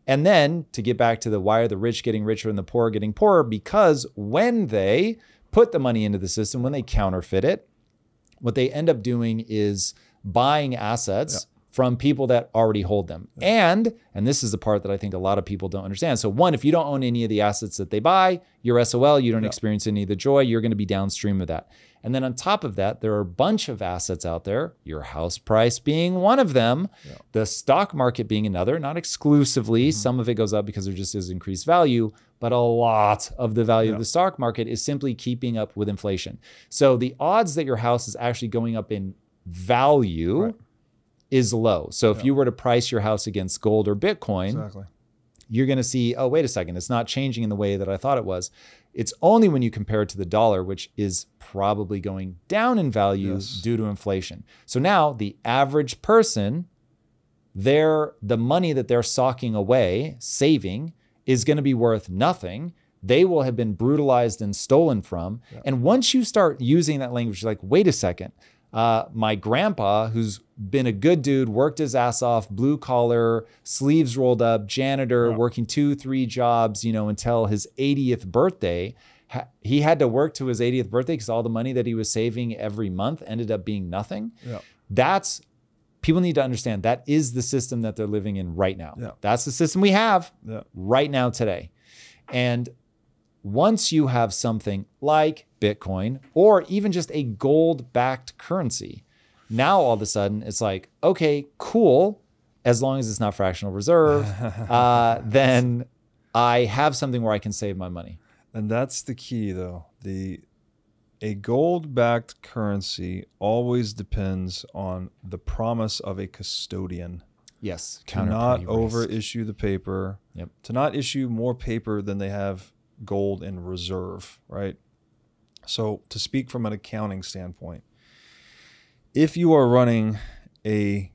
and then to get back to the why are the rich getting richer and the poor getting poorer? Because when they put the money into the system, when they counterfeit it, what they end up doing is buying assets from people that already hold them. And this is the part that I think a lot of people don't understand. So one, if you don't own any of the assets that they buy, you're SOL, you don't experience any of the joy, you're going to be downstream of that. And then on top of that, there are a bunch of assets out there, your house price being one of them, the stock market being another, not exclusively. Some of it goes up because there just is increased value, but a lot of the value of the stock market is simply keeping up with inflation. So the odds that your house is actually going up in value is low. So if you were to price your house against gold or Bitcoin, you're going to see, oh, wait a second, it's not changing in the way that I thought it was. It's only when you compare it to the dollar, which is probably going down in value due to inflation. So now the average person, the money that they're socking away, saving, is going to be worth nothing. They will have been brutalized and stolen from. And once you start using that language, you're like, wait a second, my grandpa, who's been a good dude, worked his ass off, blue collar, sleeves rolled up, janitor, working 2-3 jobs, until his 80th birthday. He had to work to his 80th birthday because all the money that he was saving every month ended up being nothing. People need to understand that is the system that they're living in right now. That's the system we have right now today. And once you have something like Bitcoin or even just a gold-backed currency, now all of a sudden it's like, okay, cool. As long as it's not fractional reserve, then I have something where I can save my money. And that's the key, though. A gold-backed currency always depends on the promise of a custodian. Yes. To not over-issue the paper, to not issue more paper than they have gold in reserve, right? So to speak from an accounting standpoint, if you are running a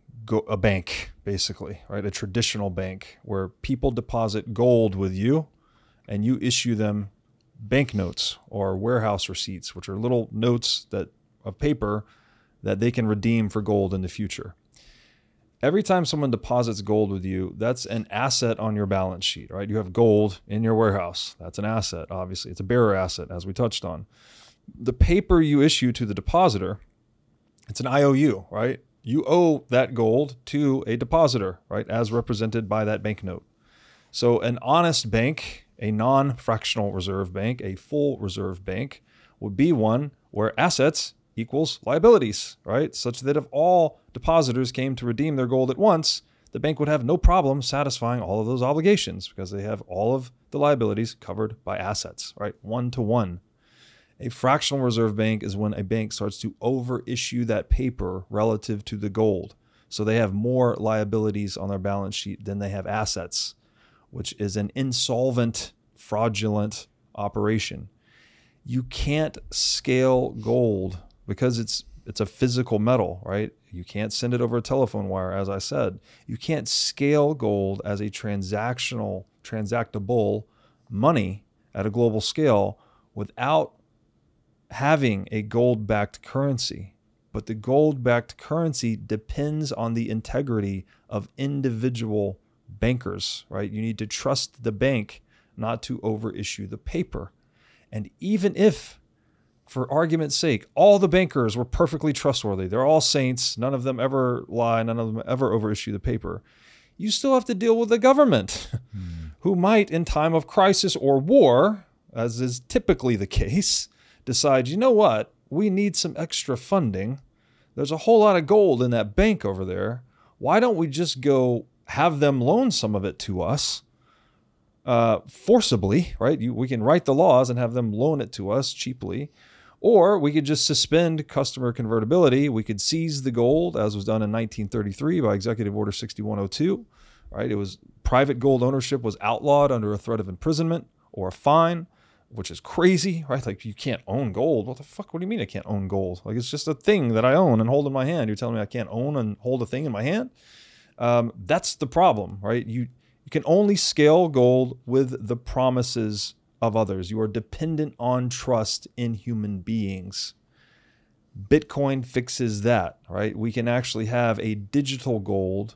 bank, basically, right, a traditional bank where people deposit gold with you and you issue them banknotes or warehouse receipts, which are little notes of paper that they can redeem for gold in the future. Every time someone deposits gold with you, that's an asset on your balance sheet, right? You have gold in your warehouse. That's an asset, obviously. It's a bearer asset, as we touched on. The paper you issue to the depositor, it's an IOU, right? You owe that gold to a depositor, right, as represented by that banknote. So an honest bank, a non-fractional reserve bank, a full reserve bank, would be one where assets equals liabilities, right? Such that if all depositors came to redeem their gold at once, the bank would have no problem satisfying all of those obligations because they have all of the liabilities covered by assets, right? 1-to-1. A fractional reserve bank is when a bank starts to overissue that paper relative to the gold. So they have more liabilities on their balance sheet than they have assets, which is an insolvent, fraudulent operation. You can't scale gold because it's a physical metal, right? You can't send it over a telephone wire, as I said. You can't scale gold as a transactable money at a global scale without having a gold-backed currency. But the gold-backed currency depends on the integrity of individual bankers, right? You need to trust the bank not to overissue the paper. And even if, for argument's sake, all the bankers were perfectly trustworthy, they're all saints, none of them ever lie, none of them ever overissue the paper, you still have to deal with the government who might, in time of crisis or war, as is typically the case, decide, you know what, we need some extra funding. There's a whole lot of gold in that bank over there. Why don't we just go have them loan some of it to us forcibly, right? We can write the laws and have them loan it to us cheaply. Or we could just suspend customer convertibility. We could seize the gold, as was done in 1933 by Executive Order 6102, right? It was private gold ownership was outlawed under a threat of imprisonment or a fine, which is crazy, right? Like, you can't own gold. What the fuck? What do you mean I can't own gold? Like, it's just a thing that I own and hold in my hand. You're telling me I can't own and hold a thing in my hand? That's the problem, right? You can only scale gold with the promises of others. You are dependent on trust in human beings. Bitcoin fixes that, right? We can actually have a digital gold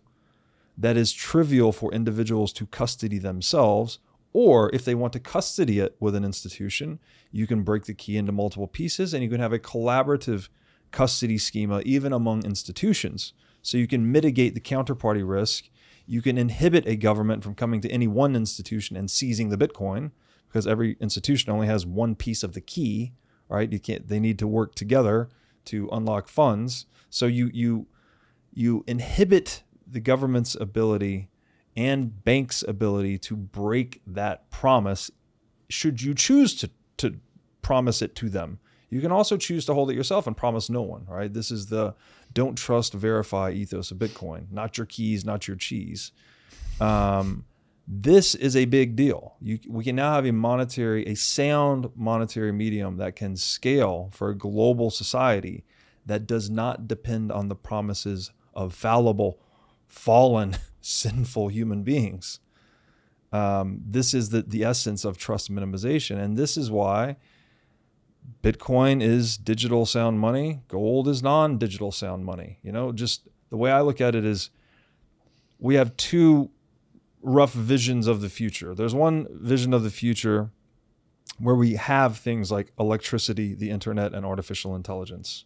that is trivial for individuals to custody themselves, or if they want to custody it with an institution, you can break the key into multiple pieces and you can have a collaborative custody schema even among institutions. So you can mitigate the counterparty risk. You can inhibit a government from coming to any one institution and seizing the Bitcoin, because every institution only has one piece of the key, right? They need to work together to unlock funds. So you inhibit the government's ability and banks' ability to break that promise, should you choose to promise it to them. You can also choose to hold it yourself and promise no one, right? This is the don't trust, verify ethos of Bitcoin. Not your keys, not your cheese. This is a big deal. We can now have a sound monetary medium that can scale for a global society that does not depend on the promises of fallible, fallen, sinful human beings. This is the essence of trust minimization. And this is why Bitcoin is digital sound money. Gold is non-digital sound money. You know, just the way I look at it is we have two rough visions of the future. There's one vision of the future where we have things like electricity, the internet, and artificial intelligence.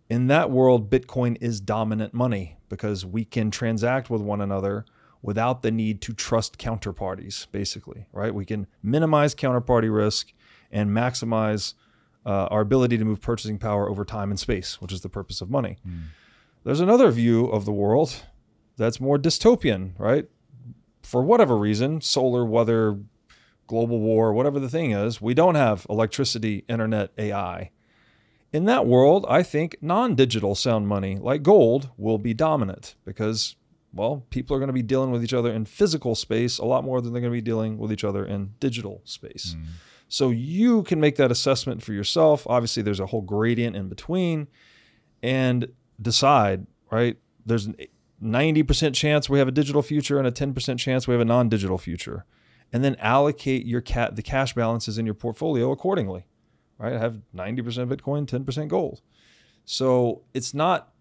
In that world, Bitcoin is dominant money because we can transact with one another without the need to trust counterparties, basically, right? We can minimize counterparty risk and maximize our ability to move purchasing power over time and space, which is the purpose of money. There's another view of the world that's more dystopian, right? For whatever reason, solar, weather, global war, whatever the thing is, we don't have electricity, internet, AI. In that world, I think non-digital sound money like gold will be dominant because, well, people are going to be dealing with each other in physical space a lot more than they're going to be dealing with each other in digital space. So you can make that assessment for yourself. Obviously, there's a whole gradient in between and decide, right? There's an 90% chance we have a digital future and a 10% chance we have a non-digital future. And then allocate the cash balances in your portfolio accordingly. Right? I have 90% Bitcoin, 10% gold. So it's not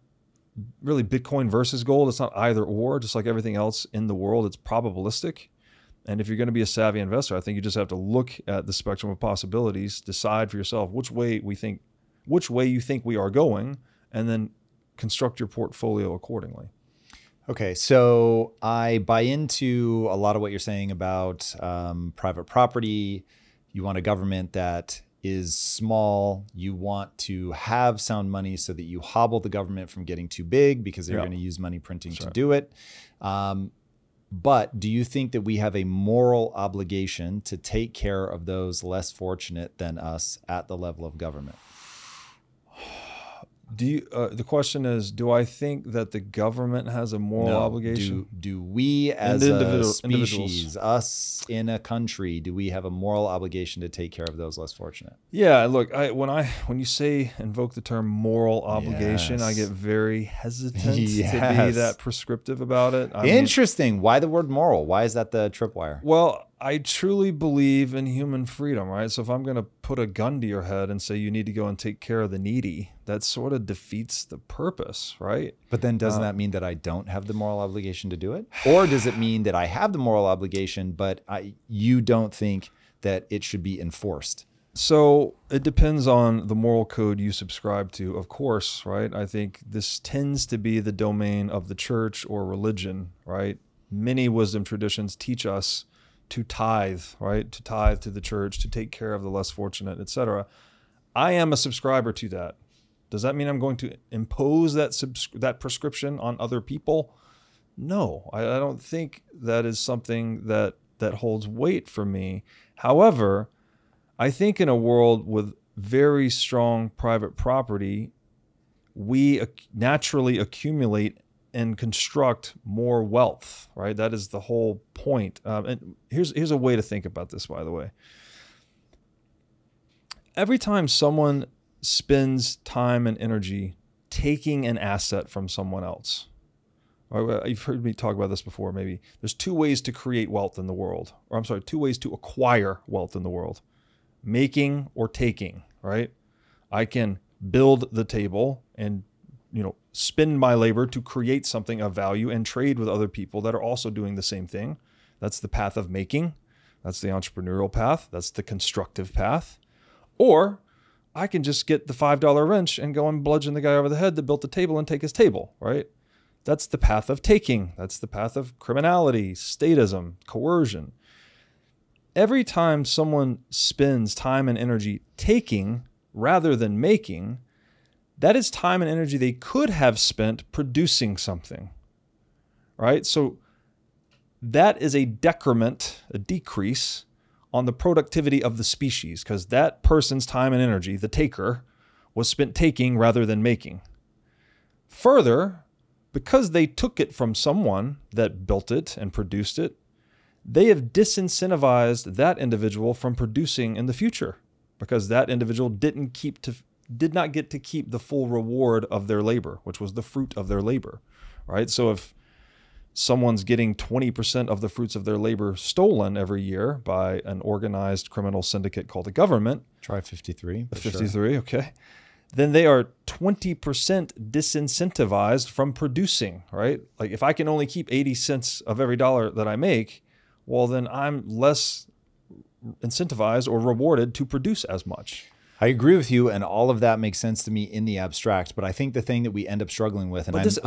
really Bitcoin versus gold. It's not either or, just like everything else in the world. It's probabilistic. And if you're going to be a savvy investor, I think you just have to look at the spectrum of possibilities, decide for yourself which way you think we are going, and then construct your portfolio accordingly. Okay, so I buy into a lot of what you're saying about private property. You want a government that is small. You want to have sound money so that you hobble the government from getting too big because they're going to use money printing to do it. But do you think that we have a moral obligation to take care of those less fortunate than us at the level of government? Do you, the question is, do I think that the government has a moral obligation? Do we as a species, us in a country, do we have a moral obligation to take care of those less fortunate? Yeah, look, when you say invoke the term moral obligation, Yes. I get very hesitant to be Yes. that prescriptive about it. Interesting. Why the word moral? Why is that the tripwire? Well, I truly believe in human freedom, right? So if I'm going to put a gun to your head and say you need to go and take care of the needy, that sort of defeats the purpose, right? But then doesn't that mean that I don't have the moral obligation to do it? Or does it mean that I have the moral obligation, but you don't think that it should be enforced? So it depends on the moral code you subscribe to, of course, right? I think this tends to be the domain of the church or religion, right? Many wisdom traditions teach us to tithe, right? To tithe to the church, to take care of the less fortunate, etc. I am a subscriber to that. Does that mean I'm going to impose that prescription on other people? No, I don't think that is something that holds weight for me. However, I think in a world with very strong private property, we naturally accumulate and construct more wealth, right? That is the whole point. And here's a way to think about this, by the way. Every time someone spends time and energy taking an asset from someone else, right? You've heard me talk about this before, maybe. There's two ways to create wealth in the world, or I'm sorry, two ways to acquire wealth in the world: making or taking, right? I can build the table and spend my labor to create something of value and trade with other people that are also doing the same thing. That's the path of making. That's the entrepreneurial path. That's the constructive path. Or I can just get the $5 wrench and go and bludgeon the guy over the head that built the table and take his table, right? That's the path of taking. That's the path of criminality, statism, coercion. Every time someone spends time and energy taking rather than making, that is time and energy they could have spent producing something, right? So that is a decrement, a decrease on the productivity of the species, because that person's time and energy, the taker, was spent taking rather than making. Further, because they took it from someone that built it and produced it, they have disincentivized that individual from producing in the future, because that individual did not get to keep the full reward of their labor, which was the fruit of their labor, right? So if someone's getting 20% of the fruits of their labor stolen every year by an organized criminal syndicate called the government. Try 53. 53, okay. Then they are 20% disincentivized from producing, right? Like if I can only keep 80 cents of every dollar that I make, well, then I'm less incentivized or rewarded to produce as much. I agree with you, and all of that makes sense to me in the abstract. But I think the thing that we end up struggling with, and this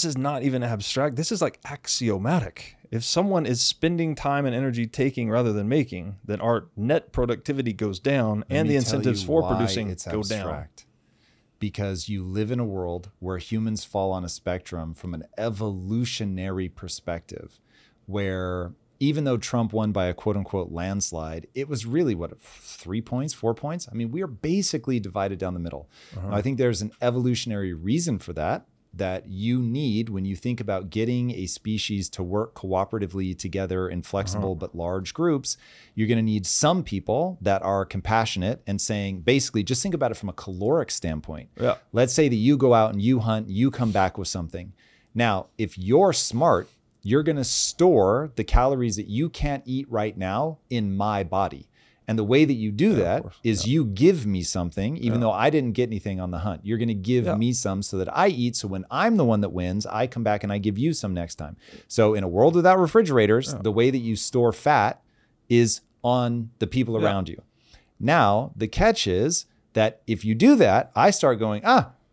is not even abstract. This is like axiomatic. If someone is spending time and energy taking rather than making, then our net productivity goes down, and the incentives for producing go down. Because you live in a world where humans fall on a spectrum from an evolutionary perspective, where even though Trump won by a quote unquote landslide, it was really 3 points, 4 points? I mean, we are basically divided down the middle. Now, I think there's an evolutionary reason for that you need when you think about getting a species to work cooperatively together in flexible but large groups. You're going to need some people that are compassionate and saying, basically, just think about it from a caloric standpoint. Yeah. Let's say that you go out and you hunt, you come back with something. Now, if you're smart, you're going to store the calories that you can't eat right now in my body. And the way that you do that is you give me something, even though I didn't get anything on the hunt. You're going to give me some so that I eat. So when I'm the one that wins, I come back and I give you some next time. So in a world without refrigerators, the way that you store fat is on the people around you. Now, the catch is that if you do that, I start going,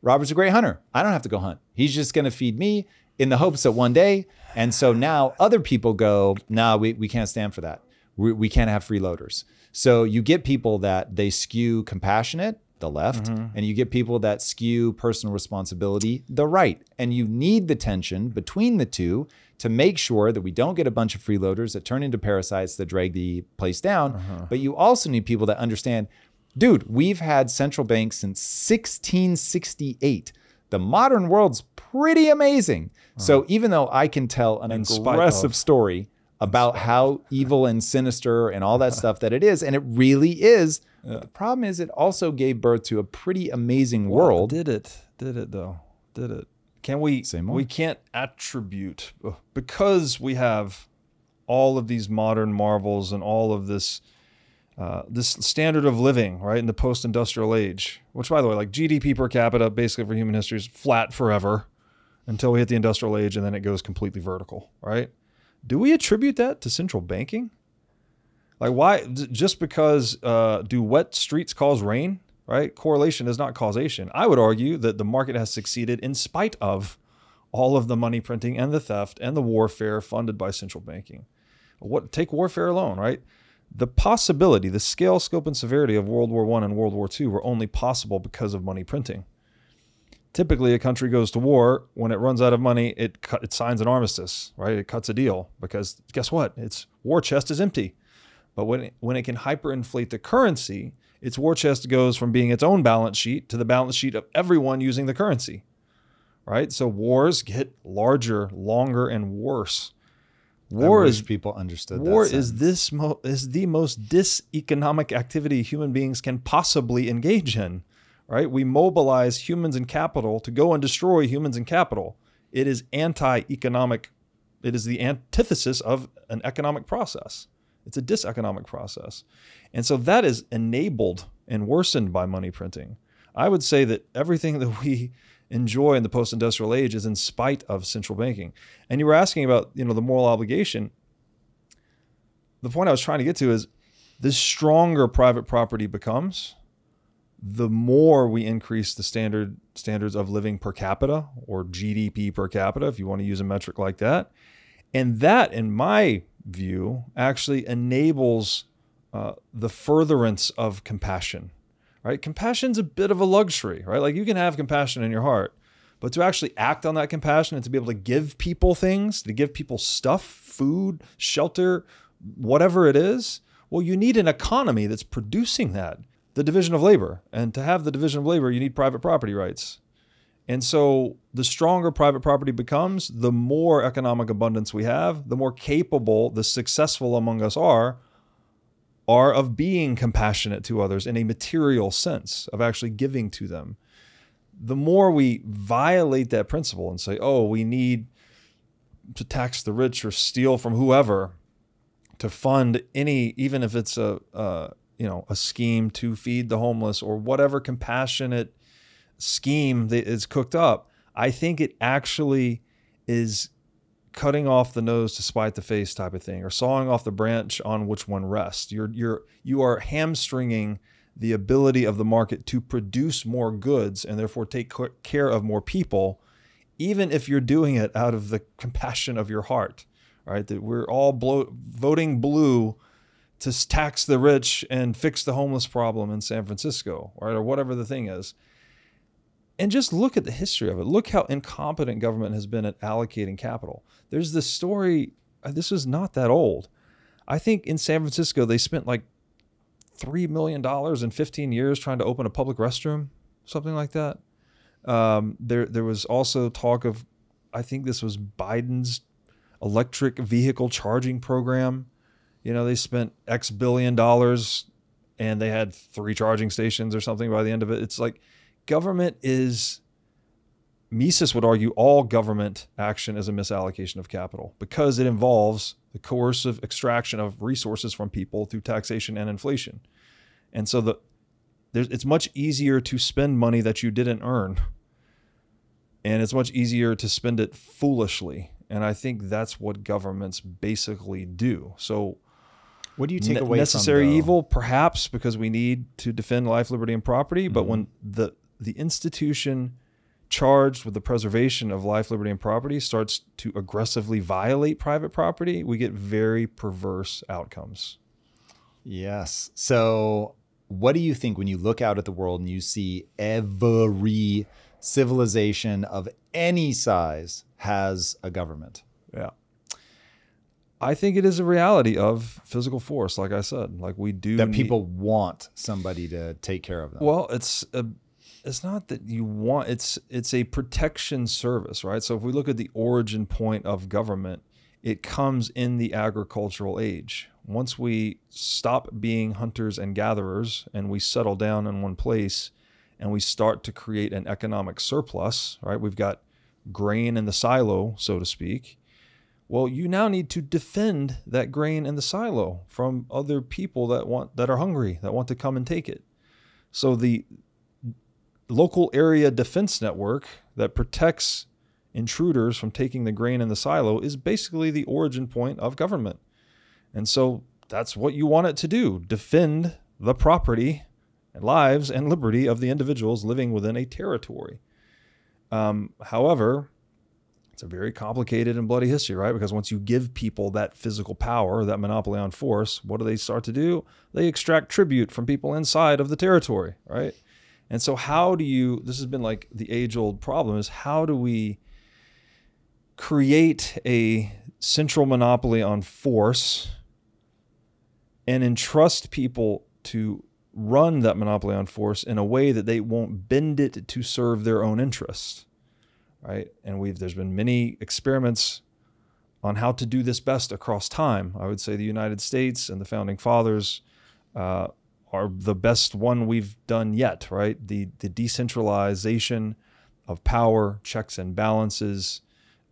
Robert's a great hunter. I don't have to go hunt. He's just going to feed me in the hopes that one day. And so now other people go, no, we can't stand for that. We can't have freeloaders. So you get people that they skew compassionate the left, and you get people that skew personal responsibility, the right. And you need the tension between the two to make sure that we don't get a bunch of freeloaders that turn into parasites that drag the place down. But you also need people that understand, dude, we've had central banks since 1668. The modern world's pretty amazing. So even though I can tell an aggressive story about how evil and sinister and all that stuff that it is, and it really is, the problem is it also gave birth to a pretty amazing world. Did it though? Did it? Can we say more? We can't attribute, because we have all of these modern marvels and all of this this standard of living, right, in the post-industrial age, which, by the way, like GDP per capita, basically for human history, is flat forever until we hit the industrial age, and then it goes completely vertical, right? Do we attribute that to central banking? Like, why? Just because do wet streets cause rain, right? Correlation is not causation. I would argue that the market has succeeded in spite of all of the money printing and the theft and the warfare funded by central banking. Take warfare alone, right? The possibility, the scale, scope, and severity of World War I and World War II were only possible because of money printing. Typically, a country goes to war. When it runs out of money, it signs an armistice, right? It cuts a deal because guess what? Its war chest is empty. But when it can hyperinflate the currency, its war chest goes from being its own balance sheet to the balance sheet of everyone using the currency, right? So wars get larger, longer, and worse. War is people understood. War is the most diseconomic activity human beings can possibly engage in, right? We mobilize humans and capital to go and destroy humans and capital. It is anti-economic. It is the antithesis of an economic process. It's a diseconomic process. And so that is enabled and worsened by money printing. I would say that everything that we enjoy in the post-industrial age is in spite of central banking. And you were asking about, the moral obligation. The point I was trying to get to is the stronger private property becomes, the more we increase the standards of living per capita, or GDP per capita, if you want to use a metric like that. And that, in my view, actually enables the furtherance of compassion. Right? Compassion's a bit of a luxury, right? Like, you can have compassion in your heart, but to actually act on that compassion and to be able to give people things, to give people stuff, food, shelter, whatever it is, well, you need an economy that's producing that, the division of labor. And to have the division of labor, you need private property rights. And so the stronger private property becomes, the more economic abundance we have, the more capable the successful among us are of being compassionate to others in a material sense, of actually giving to them. The more we violate that principle and say, oh, we need to tax the rich or steal from whoever to fund any, even if it's a scheme to feed the homeless or whatever compassionate scheme that is cooked up, I think it actually is cutting off the nose to spite the face type of thing, or sawing off the branch on which one rests. You are hamstringing the ability of the market to produce more goods and therefore take care of more people, even if you're doing it out of the compassion of your heart, right? That we're all voting blue to tax the rich and fix the homeless problem in San Francisco, right? Or whatever the thing is. And just look at the history of it. Look how incompetent government has been at allocating capital. There's this story, this is not that old. I think in San Francisco, they spent like $3 million in 15 years trying to open a public restroom, something like that. There was also talk of, I think this was Biden's electric vehicle charging program. They spent X billion dollars and they had 3 charging stations or something by the end of it. It's like, government is, Mises would argue all government action is a misallocation of capital because it involves the coercive extraction of resources from people through taxation and inflation. And so it's much easier to spend money that you didn't earn. And it's much easier to spend it foolishly. And I think that's what governments basically do. So what do you take away necessary from, evil? Perhaps because we need to defend life, liberty, and property. But when the institution charged with the preservation of life, liberty, and property starts to aggressively violate private property, we get very perverse outcomes. Yes. So what do you think when you look out at the world and you see every civilization of any size has a government? Yeah. I think it is a reality of physical force, like I said. Like we do that people want somebody to take care of them. Well, it's not that you want, it's a protection service, right? So if we look at the origin point of government, it comes in the agricultural age. Once we stop being hunters and gatherers and we settle down in one place and we start to create an economic surplus, right? We've got grain in the silo, so to speak. Well, you now need to defend that grain in the silo from other people that are hungry, that want to come and take it. So the local area defense network that protects intruders from taking the grain in the silo is basically the origin point of government. And so that's what you want it to do, defend the property and lives and liberty of the individuals living within a territory. However, it's a very complicated and bloody history, right? Because once you give people that physical power, that monopoly on force, what do they start to do? They extract tribute from people inside of the territory, right? And so how do you, this has been like the age-old problem, is how do we create a central monopoly on force and entrust people to run that monopoly on force in a way that they won't bend it to serve their own interests? Right. And there's been many experiments on how to do this best across time. I would say the United States and the founding fathers are the best one we've done yet, right? The decentralization of power, checks and balances.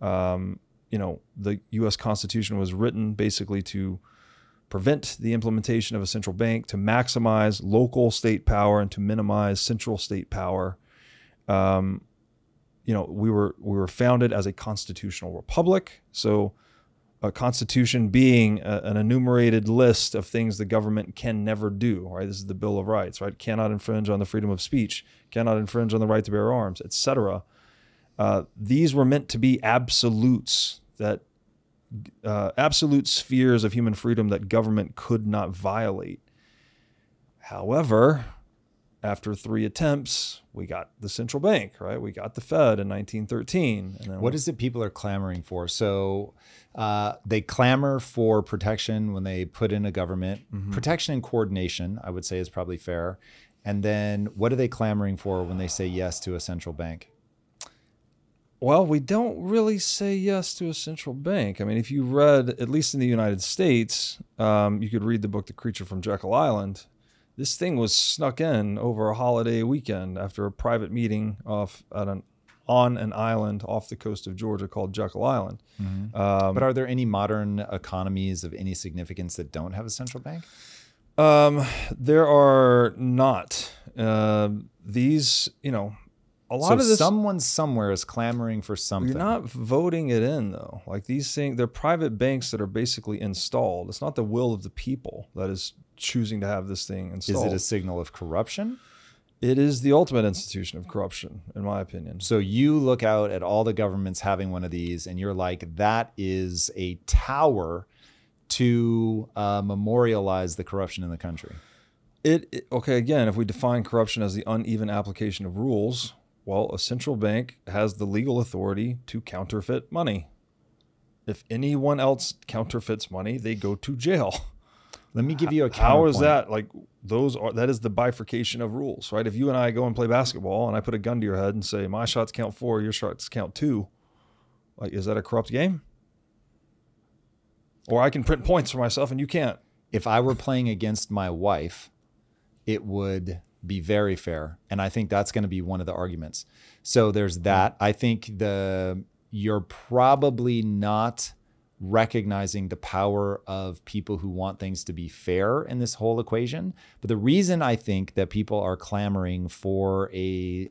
The U.S. Constitution was written basically to prevent the implementation of a central bank, to maximize local state power and to minimize central state power. We were founded as a constitutional republic. So a constitution being an enumerated list of things the government can never do, right? This is the Bill of Rights, right? Cannot infringe on the freedom of speech, cannot infringe on the right to bear arms, etc. These were meant to be absolutes, absolute spheres of human freedom that government could not violate. However, after 3 attempts, we got the central bank, right? We got the Fed in 1913. And then what is it people are clamoring for? So they clamor for protection when they put in a government. Mm-hmm. Protection and coordination, I would say, is probably fair. And then what are they clamoring for when they say yes to a central bank? Well, we don't really say yes to a central bank. I mean, if you read, at least in the United States, you could read the book The Creature from Jekyll Island. This thing was snuck in over a holiday weekend after a private meeting on an island off the coast of Georgia called Jekyll Island. Mm-hmm. But are there any modern economies of any significance that don't have a central bank? There are not. A lot of this, someone somewhere is clamoring for something. You're not voting it in, though. Like these things, they're private banks that are basically installed. It's not the will of the people that is choosing to have this thing installed. Is it a signal of corruption? It is the ultimate institution of corruption, in my opinion. So you look out at all the governments having one of these and you're like, that is a tower to memorialize the corruption in the country. Okay, again, if we define corruption as the uneven application of rules, well, a central bank has the legal authority to counterfeit money. If anyone else counterfeits money, they go to jail. Let me give you a counterpoint. How is that? Like that is the bifurcation of rules, right? If you and I go and play basketball and I put a gun to your head and say, my shots count 4, your shots count 2, like, is that a corrupt game? Or I can print points for myself and you can't. If I were playing against my wife, it would be very fair. And I think that's going to be one of the arguments. So there's that. I think you're probably not recognizing the power of people who want things to be fair in this whole equation. But the reason I think that people are clamoring for a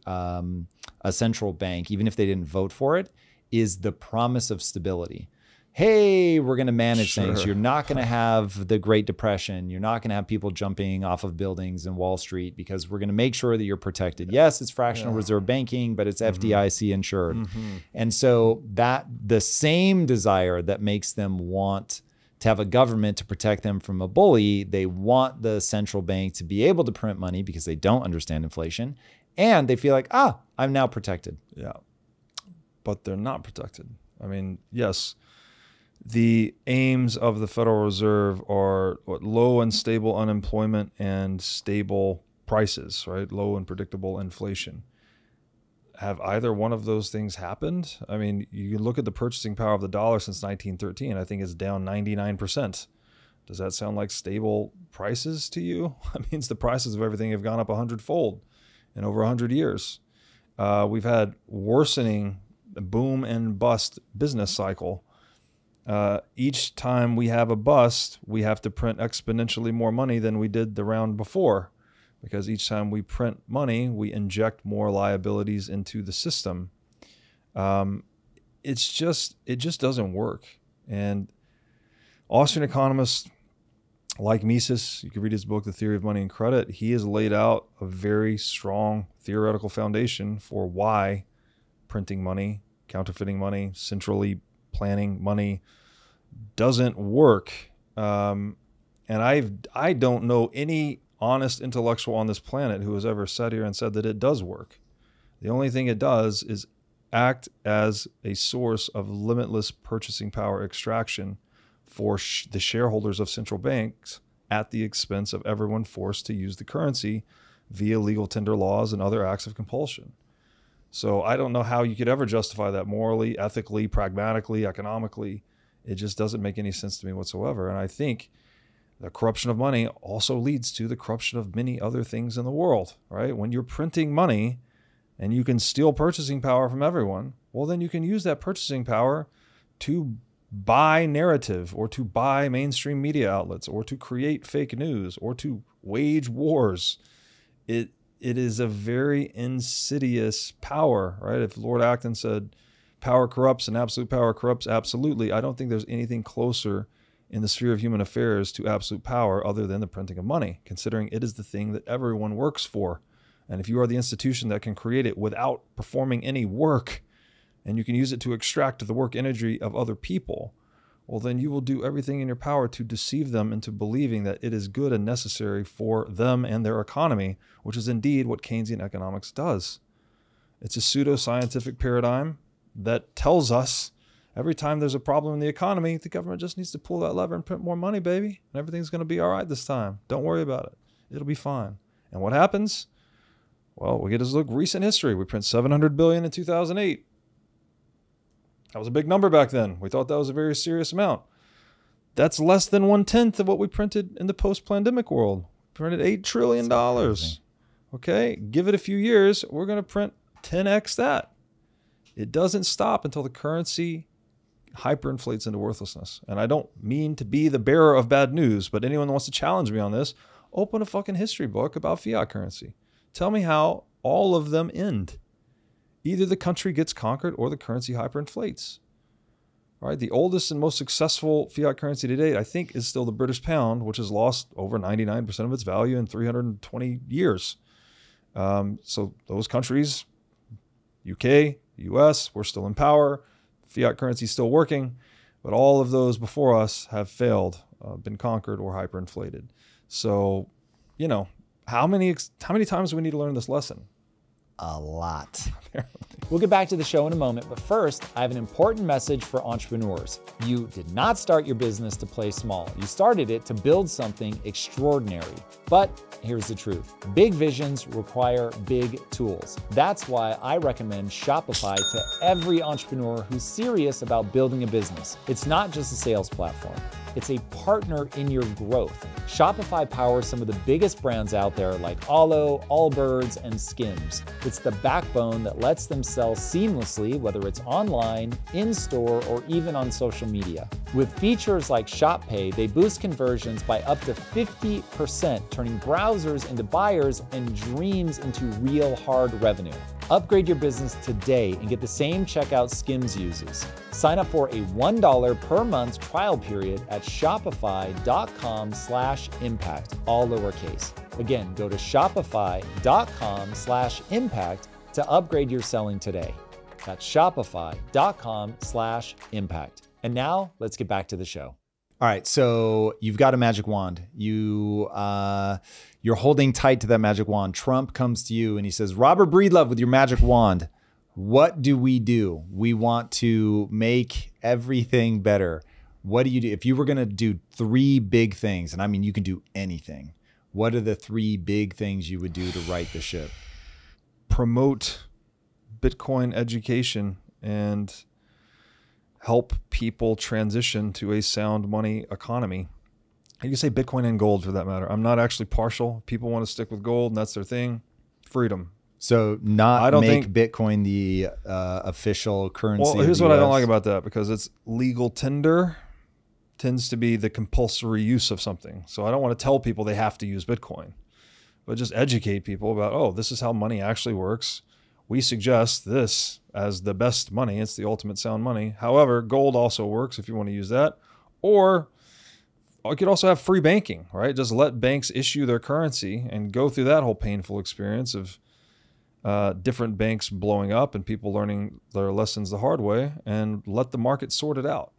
central bank, even if they didn't vote for it, is the promise of stability. Hey, we're going to manage things. You're not going to have the Great Depression. You're not going to have people jumping off of buildings in Wall Street because we're going to make sure that you're protected. Yes, it's fractional reserve banking, but it's FDIC insured. Mm-hmm. And so that the same desire that makes them want to have a government to protect them from a bully. They want the central bank to be able to print money because they don't understand inflation. And they feel like, I'm now protected. Yeah, but they're not protected. I mean, yes, the aims of the Federal Reserve are low and stable unemployment and stable prices, right? Low and predictable inflation. Have either one of those things happened? I mean, you look at the purchasing power of the dollar since 1913. I think it's down 99%. Does that sound like stable prices to you? That means the prices of everything have gone up 100-fold in over 100 years. We've had worsening boom and bust business cycle. Each time we have a bust, we have to print exponentially more money than we did the round before. Because each time we print money, we inject more liabilities into the system. It just doesn't work. And Austrian economists like Mises, you can read his book, The Theory of Money and Credit. He has laid out a very strong theoretical foundation for why printing money, counterfeiting money, centrally planning money doesn't work. And I don't know any honest intellectual on this planet who has ever sat here and said that it does work. The only thing it does is act as a source of limitless purchasing power extraction for the shareholders of central banks at the expense of everyone forced to use the currency via legal tender laws and other acts of compulsion. So I don't know how you could ever justify that morally, ethically, pragmatically, economically. It just doesn't make any sense to me whatsoever. And I think the corruption of money also leads to the corruption of many other things in the world, right? When you're printing money and you can steal purchasing power from everyone, well, then you can use that purchasing power to buy narrative or to buy mainstream media outlets or to create fake news or to wage wars. It is a very insidious power, right? If Lord Acton said power corrupts and absolute power corrupts absolutely, I don't think there's anything closer in the sphere of human affairs to absolute power other than the printing of money, considering it is the thing that everyone works for. And if you are the institution that can create it without performing any work, and you can use it to extract the work energy of other people, well, then you will do everything in your power to deceive them into believing that it is good and necessary for them and their economy, which is indeed what Keynesian economics does. It's a pseudo-scientific paradigm that tells us every time there's a problem in the economy, the government just needs to pull that lever and print more money, baby. And everything's going to be all right this time. Don't worry about it. It'll be fine. And what happens? Well, we get to look recent history. We print $700 billion in 2008. That was a big number back then. We thought that was a very serious amount. That's less than 1/10 of what we printed in the post-pandemic world. We printed $8 trillion. Okay, give it a few years, we're going to print 10x that. It doesn't stop until the currency hyperinflates into worthlessness. And I don't mean to be the bearer of bad news, but anyone that wants to challenge me on this, open a fucking history book about fiat currency. Tell me how all of them end. Either the country gets conquered or the currency hyperinflates. All right, the oldest and most successful fiat currency to date, I think, is still the British pound, which has lost over 99% of its value in 320 years. So those countries, UK, US, we're still in power. Fiat currency is still working, but all of those before us have failed, been conquered or hyperinflated. So, you know, how many times do we need to learn this lesson? A lot. We'll get back to the show in a moment, but first, I have an important message for entrepreneurs. You did not start your business to play small. You started it to build something extraordinary. But here's the truth. Big visions require big tools. That's why I recommend Shopify to every entrepreneur who's serious about building a business. It's not just a sales platform. It's a partner in your growth. Shopify powers some of the biggest brands out there like Alo, Allbirds, and Skims. It's the backbone that lets them sell seamlessly, whether it's online, in-store, or even on social media. With features like Shop Pay, they boost conversions by up to 50%, turning browsers into buyers and dreams into real hard revenue. Upgrade your business today and get the same checkout Skims uses. Sign up for a $1 per month trial period at shopify.com/impact, all lowercase. Again, go to shopify.com/impact to upgrade your selling today. That's shopify.com/impact. And now let's get back to the show. All right, so you've got a magic wand. You're holding tight to that magic wand. Trump comes to you and he says, Robert Breedlove, with your magic wand, what do? We want to make everything better. What do you do? If you were going to do 3 big things, and I mean, you can do anything, what are the 3 big things you would do to right the ship? Promote Bitcoin education and help people transition to a sound money economy. You can say Bitcoin and gold for that matter. I'm not actually partial. People want to stick with gold and that's their thing. Freedom. So not make Bitcoin the official currency. Well, here's what I don't like about that, because it's legal tender tends to be the compulsory use of something. So I don't want to tell people they have to use Bitcoin, but just educate people about, oh, this is how money actually works. We suggest this as the best money. It's the ultimate sound money. However, gold also works if you want to use that. Or you could also have free banking, right? Just let banks issue their currency and go through that whole painful experience of different banks blowing up and people learning their lessons the hard way, and let the market sort it out.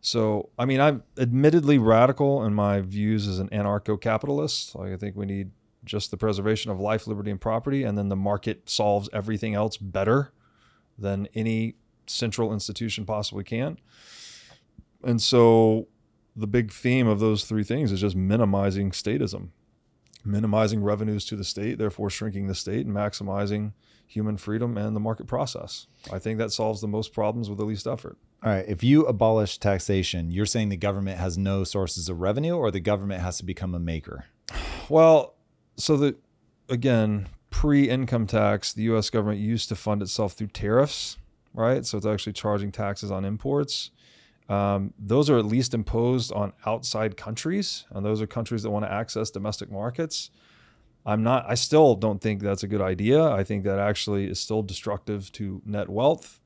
So, I mean, I'm admittedly radical in my views as an anarcho-capitalist. Like, I think we need just the preservation of life, liberty, and property, and then the market solves everything else better than any central institution possibly can. And so the big theme of those 3 things is just minimizing statism, minimizing revenues to the state, therefore shrinking the state, and maximizing human freedom and the market process. I think that solves the most problems with the least effort. All right. If you abolish taxation, you're saying the government has no sources of revenue, or the government has to become a maker? Well, so again, pre-income tax, the U.S. government used to fund itself through tariffs, right? So it's actually charging taxes on imports. Those are at least imposed on outside countries, and those are countries that want to access domestic markets. I still don't think that's a good idea. I think that actually is still destructive to net wealth.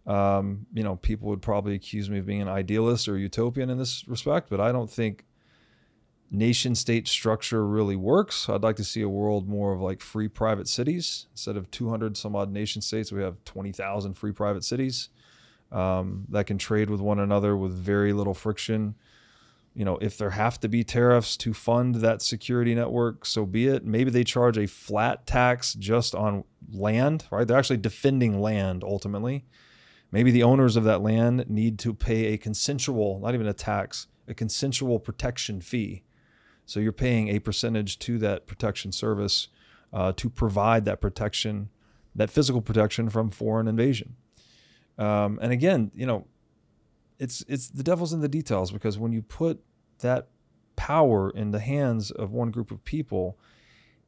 People would probably accuse me of being an idealist or utopian in this respect, but I don't think nation-state structure really works. I'd like to see a world more of like free private cities. Instead of 200 some odd nation states, we have 20,000 free private cities that can trade with one another with very little friction. If there have to be tariffs to fund that security network, so be it. Maybe they charge a flat tax just on land, right? They're actually defending land ultimately. Maybe the owners of that land need to pay a consensual, not even a tax, a consensual protection fee. So you're paying a percentage to that protection service to provide that protection, that physical protection from foreign invasion. And again, it's the devil's in the details, because when you put that power in the hands of one group of people,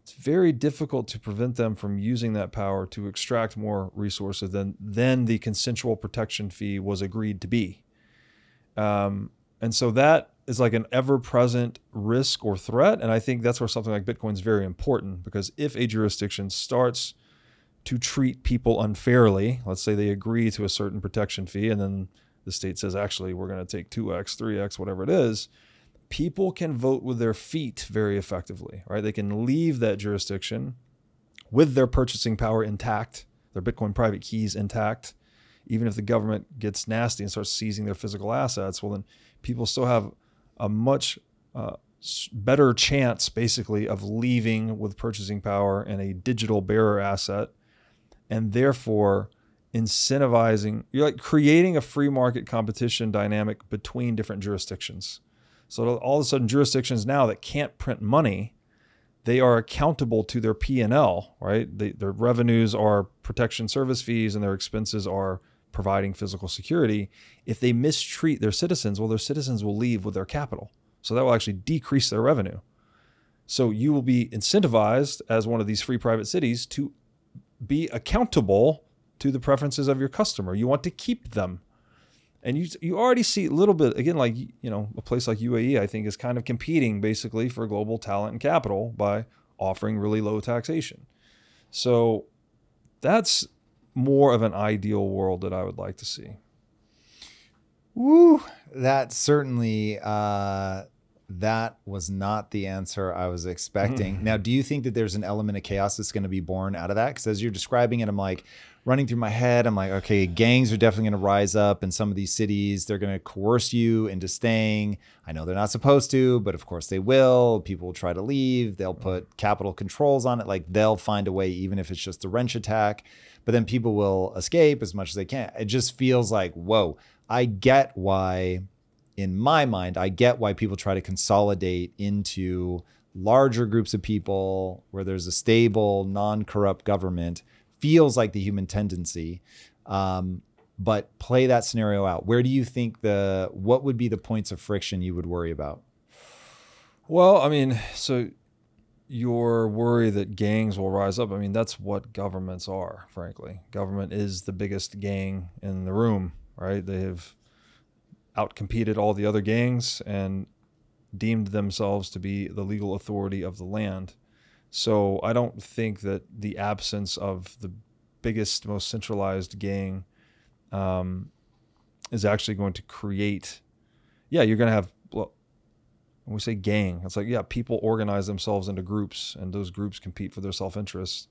it's very difficult to prevent them from using that power to extract more resources than the consensual protection fee was agreed to be. And so that is like an ever-present risk or threat. And I think that's where something like Bitcoin is very important, because if a jurisdiction starts to treat people unfairly, let's say they agree to a certain protection fee, and then the state says, actually, we're going to take 2x, 3x, whatever it is, people can vote with their feet very effectively, right? They can leave that jurisdiction with their purchasing power intact, their Bitcoin private keys intact. Even if the government gets nasty and starts seizing their physical assets, well, then people still have a much better chance, basically, of leaving with purchasing power and a digital bearer asset, and therefore incentivizing, you're like creating a free market competition dynamic between different jurisdictions. So all of a sudden, jurisdictions now that can't print money, they are accountable to their P&L, right? Their revenues are protection service fees and their expenses are providing physical security. If they mistreat their citizens, well, their citizens will leave with their capital. So that will actually decrease their revenue. So you will be incentivized as one of these free private cities to be accountable to the preferences of your customer. You want to keep them. And you already see a little bit, again, like, a place like UAE, I think, is kind of competing basically for global talent and capital by offering really low taxation. So that's more of an ideal world that I would like to see. Woo! That certainly That was not the answer I was expecting. Now, do you think that there's an element of chaos that's going to be born out of that? Because as you're describing it, I'm like running through my head. I'm like, okay, gangs are definitely going to rise up in some of these cities. They're going to coerce you into staying. I know they're not supposed to, but of course they will. People will try to leave. They'll put capital controls on it. Like they'll find a way, even if it's just a wrench attack. But then people will escape as much as they can. It just feels like, whoa, I get why. In my mind, I get why people try to consolidate into larger groups of people where there's a stable, non-corrupt government. Feels like the human tendency. But play that scenario out. Where do you think what would be the points of friction you would worry about? Well, I mean, so your worry that gangs will rise up. I mean, that's what governments are, frankly. Government is the biggest gang in the room, right? They have outcompeted all the other gangs and deemed themselves to be the legal authority of the land. So I don't think that the absence of the biggest, most centralized gang is actually going to create, you're going to have, well, when we say gang, it's like, people organize themselves into groups and those groups compete for their self-interest.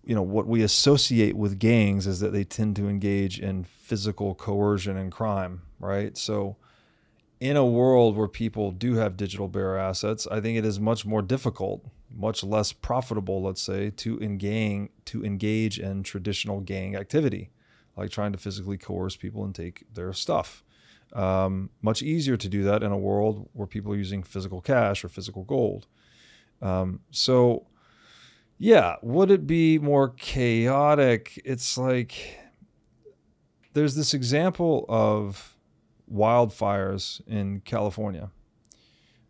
What we associate with gangs is that they tend to engage in physical coercion and crime, right? So in a world where people do have digital bearer assets, I think it is much more difficult, much less profitable, let's say, to engage in traditional gang activity, like trying to physically coerce people and take their stuff. Much easier to do that in a world where people are using physical cash or physical gold. Would it be more chaotic? It's like there's this example of wildfires in California,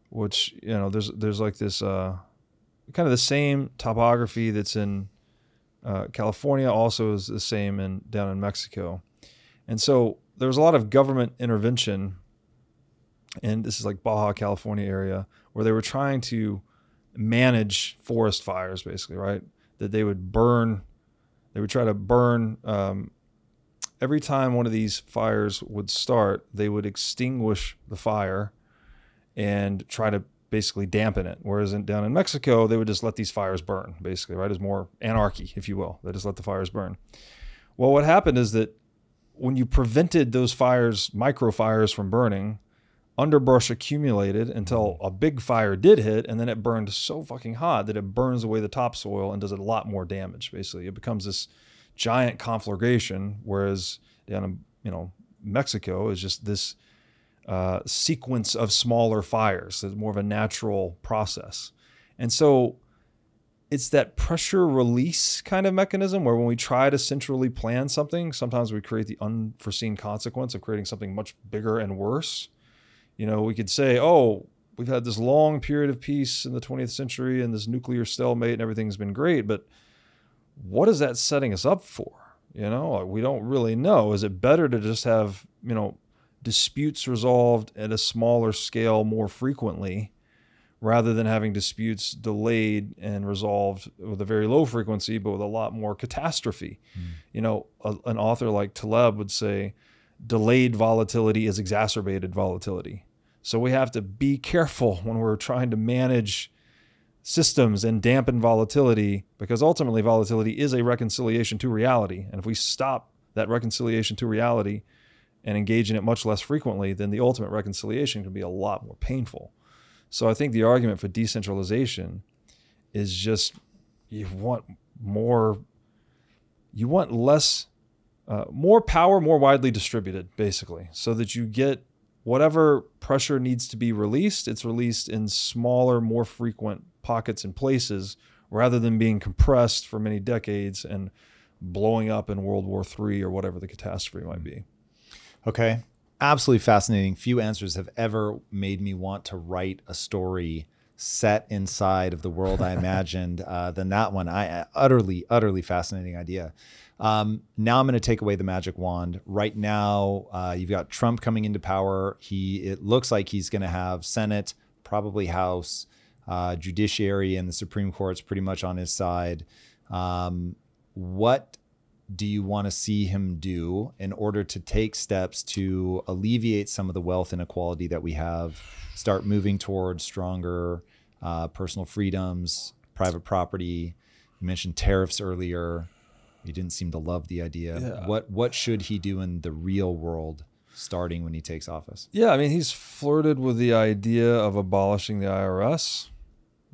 which, there's like this kind of the same topography that's in California also is the same down in Mexico. And so there was a lot of government intervention, and this is like Baja California area, where they were trying to manage forest fires, basically, right? That they would try to burn, every time one of these fires would start, they would extinguish the fire and try to basically dampen it. Whereas down in Mexico, they would just let these fires burn, basically, right? It's more anarchy, if you will. They just let the fires burn. Well, what happened is that when you prevented those fires, micro fires from burning, underbrush accumulated until a big fire did hit, and then it burned so fucking hot that it burns away the topsoil and does a lot more damage. Basically, it becomes this giant conflagration, whereas down in Mexico is just this sequence of smaller fires. It's more of a natural process, and so it's that pressure release kind of mechanism where when we try to centrally plan something, sometimes we create the unforeseen consequence of creating something much bigger and worse. We could say, we've had this long period of peace in the 20th century and this nuclear stalemate and everything's been great, but what is that setting us up for? We don't really know. Is it better to just have, disputes resolved at a smaller scale more frequently rather than having disputes delayed and resolved with a very low frequency, but with a lot more catastrophe? An author like Taleb would say, delayed volatility is exacerbated volatility. So we have to be careful when we're trying to manage systems and dampen volatility, because ultimately volatility is a reconciliation to reality. And if we stop that reconciliation to reality and engage in it much less frequently, then the ultimate reconciliation can be a lot more painful. So I think the argument for decentralization is just you want less, more power, more widely distributed, basically, so that you get whatever pressure needs to be released, it's released in smaller, more frequent pockets and places, rather than being compressed for many decades and blowing up in World War III or whatever the catastrophe might be. Okay. Absolutely fascinating. Few answers have ever made me want to write a story set inside of the world I imagined than that one. Utterly fascinating idea. Now I'm going to take away the magic wand. Right now, you've got Trump coming into power. It looks like he's going to have Senate, probably House, judiciary, and the Supreme Court's pretty much on his side. What do you want to see him do in order to take steps to alleviate some of the wealth inequality that we have, start moving towards stronger personal freedoms, private property? You mentioned tariffs earlier. You didn't seem to love the idea. Yeah. What should he do in the real world starting when he takes office? Yeah, I mean, he's flirted with the idea of abolishing the IRS.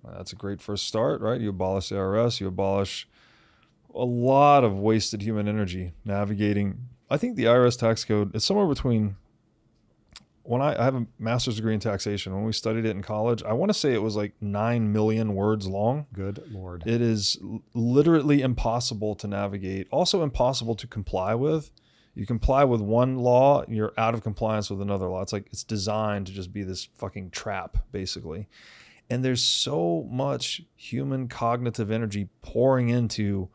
That's a great first start, right? You abolish the IRS, you abolish a lot of wasted human energy navigating. I think the IRS tax code is somewhere between, when I have a master's degree in taxation, when we studied it in college, I want to say it was like 9 million words long. Good Lord. It is literally impossible to navigate, also impossible to comply with. You comply with one law, you're out of compliance with another law. It's like it's designed to just be this fucking trap, basically. And there's so much human cognitive energy pouring into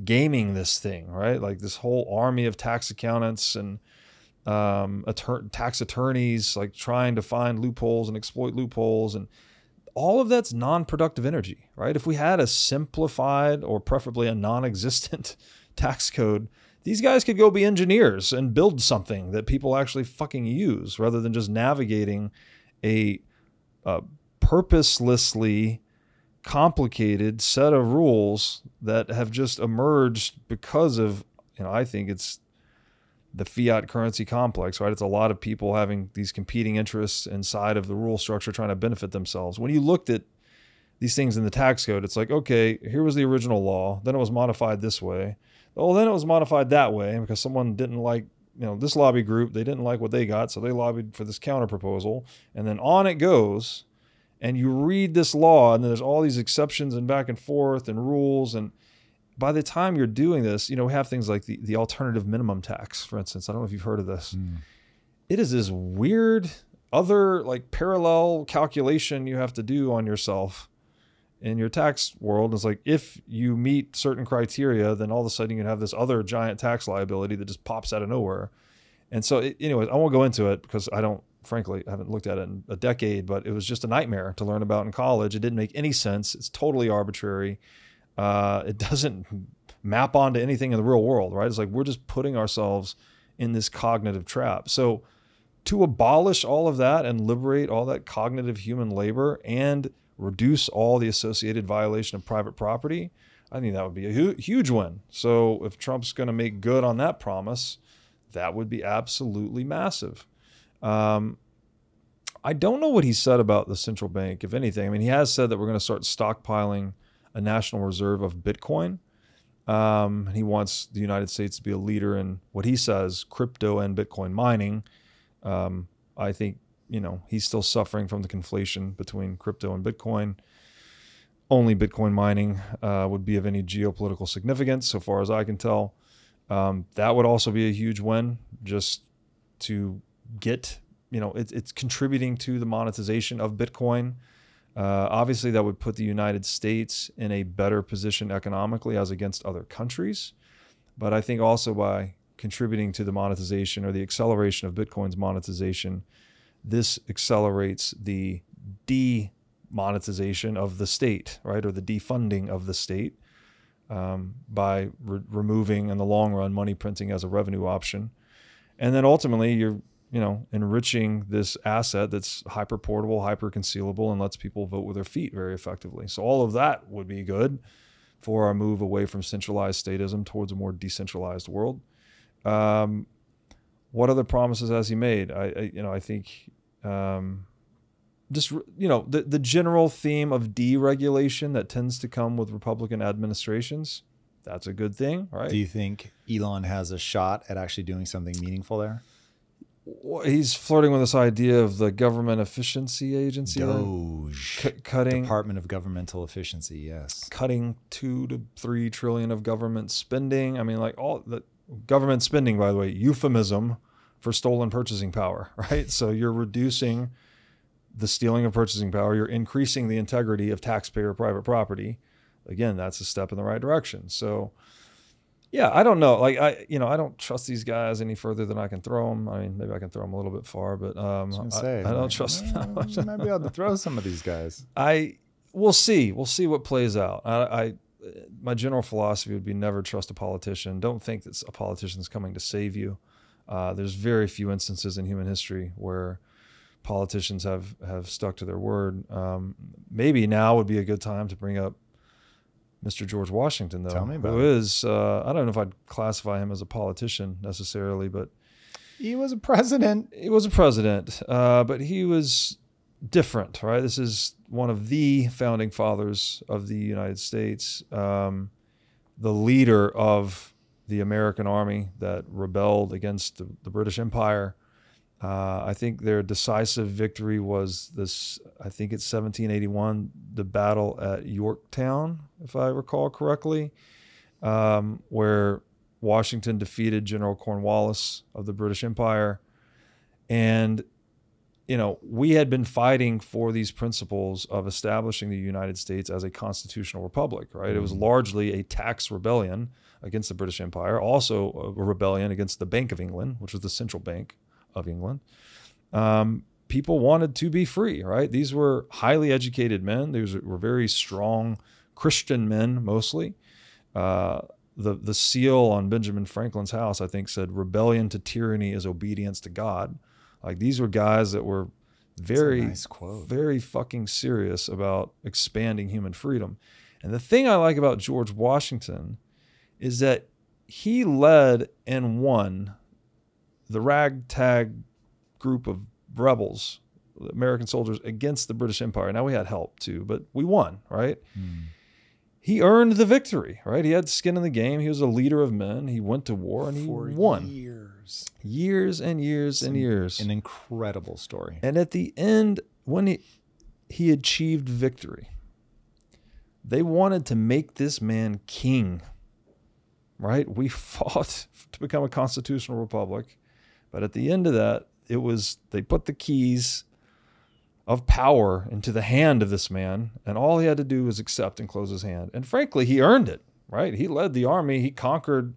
gaming this thing, right? Like this whole army of tax accountants and tax attorneys, like trying to find loopholes and exploit loopholes. And all of that's non-productive energy, right? If we had a simplified or preferably a non-existent tax code, these guys could go be engineers and build something that people actually fucking use rather than just navigating a purposelessly complicated set of rules that have just emerged because of, I think it's the fiat currency complex, right? It's a lot of people having these competing interests inside of the rule structure trying to benefit themselves. When you looked at these things in the tax code, it's like, okay, here was the original law, then it was modified this way. Oh, then it was modified that way because someone didn't like, this lobby group, they didn't like what they got, so they lobbied for this counter proposal. And then on it goes, and you read this law, and then there's all these exceptions and back and forth and rules. And by the time you're doing this, we have things like the alternative minimum tax, for instance. I don't know if you've heard of this. It is this weird other like parallel calculation you have to do on yourself in your tax world. It's like, if you meet certain criteria, then all of a sudden you can have this other giant tax liability that just pops out of nowhere. And so anyways, I won't go into it because I haven't looked at it in a decade, but it was just a nightmare to learn about in college. It didn't make any sense. It's totally arbitrary. It doesn't map onto anything in the real world, right? It's like, we're just putting ourselves in this cognitive trap. So to abolish all of that and liberate all that cognitive human labor and reduce all the associated violation of private property, I think that would be a huge win. So if Trump's going to make good on that promise, that would be absolutely massive. I don't know what he said about the central bank, if anything. I mean, he has said that we're going to start stockpiling a national reserve of Bitcoin. He wants the United States to be a leader in what he says, crypto and Bitcoin mining. I think, he's still suffering from the conflation between crypto and Bitcoin. Only Bitcoin mining would be of any geopolitical significance, so far as I can tell. That would also be a huge win, just to get, it's contributing to the monetization of Bitcoin. Obviously, that would put the United States in a better position economically as against other countries. But I think also by contributing to the monetization or the acceleration of Bitcoin's monetization, this accelerates the demonetization of the state, right? Or the defunding of the state by removing, in the long run, money printing as a revenue option. And then ultimately, you're enriching this asset that's hyper portable, hyper concealable, and lets people vote with their feet very effectively. So all of that would be good for our move away from centralized statism towards a more decentralized world. What other promises has he made? I think the general theme of deregulation that tends to come with Republican administrations. That's a good thing, right? Do you think Elon has a shot at actually doing something meaningful there? He's flirting with this idea of the Government Efficiency Agency. DOGE. Cutting Department of Governmental Efficiency, yes. Cutting 2 to 3 trillion of government spending. I mean, like all the government spending, by the way, euphemism for stolen purchasing power, right? So you're reducing the stealing of purchasing power. You're increasing the integrity of taxpayer private property. Again, that's a step in the right direction. So yeah, I don't know. Like I don't trust these guys any further than I can throw them. I mean, maybe I can throw them a little bit far, but I don't trust them that much. You might be able to throw some of these guys. We'll see. We'll see what plays out. my general philosophy would be never trust a politician. Don't think that a politician is coming to save you. There's very few instances in human history where politicians have stuck to their word. Maybe now would be a good time to bring up Mr. George Washington, though. Tell me about who it. is, I don't know if I'd classify him as a politician necessarily, but He was a president. he was a president, but he was different, right? This is one of the founding fathers of the United States, the leader of the American army that rebelled against the British Empire. I think their decisive victory was this, I think it's 1781, the battle at Yorktown, if I recall correctly, where Washington defeated General Cornwallis of the British Empire. And, you know, we had been fighting for these principles of establishing the United States as a constitutional republic, right? It was largely a tax rebellion against the British Empire, also a rebellion against the Bank of England, which was the central bank of England. People wanted to be free, right? These were highly educated men. These were very strong Christian men, mostly. The seal on Benjamin Franklin's house, I think, said, "Rebellion to tyranny is obedience to God." Like, these were guys that were very, nice quote. very fucking serious about expanding human freedom. And the thing I like about George Washington is that he led and won the ragtag group of rebels, American soldiers, against the British Empire. Now, we had help too, but we won, right? He earned the victory, right? He had skin in the game. He was a leader of men. He went to war and he won. Years and years and years. An incredible story. And at the end, when he achieved victory, they wanted to make this man king, right? We fought to become a constitutional republic. But at the end of that, they put the keys of power into the hand of this man, and all he had to do was accept and close his hand. And frankly, he earned it, right? He led the army. He conquered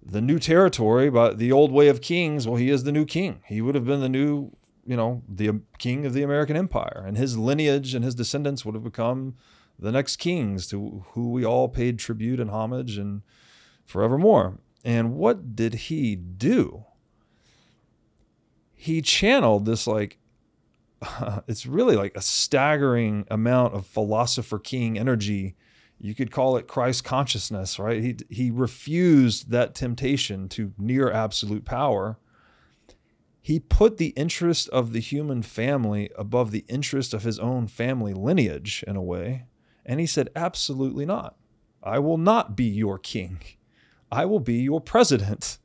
the new territory, but the old way of kings, well, he is the new king. He would have been the new, the king of the American Empire, and his lineage and his descendants would have become the next kings to who we all paid tribute and homage and forevermore. And what did he do? He channeled this, it's really like a staggering amount of philosopher king energy. You could call it Christ consciousness, right? He refused that temptation to near absolute power. He put the interest of the human family above the interest of his own family lineage in a way. And he said, absolutely not. I will not be your king. I will be your president.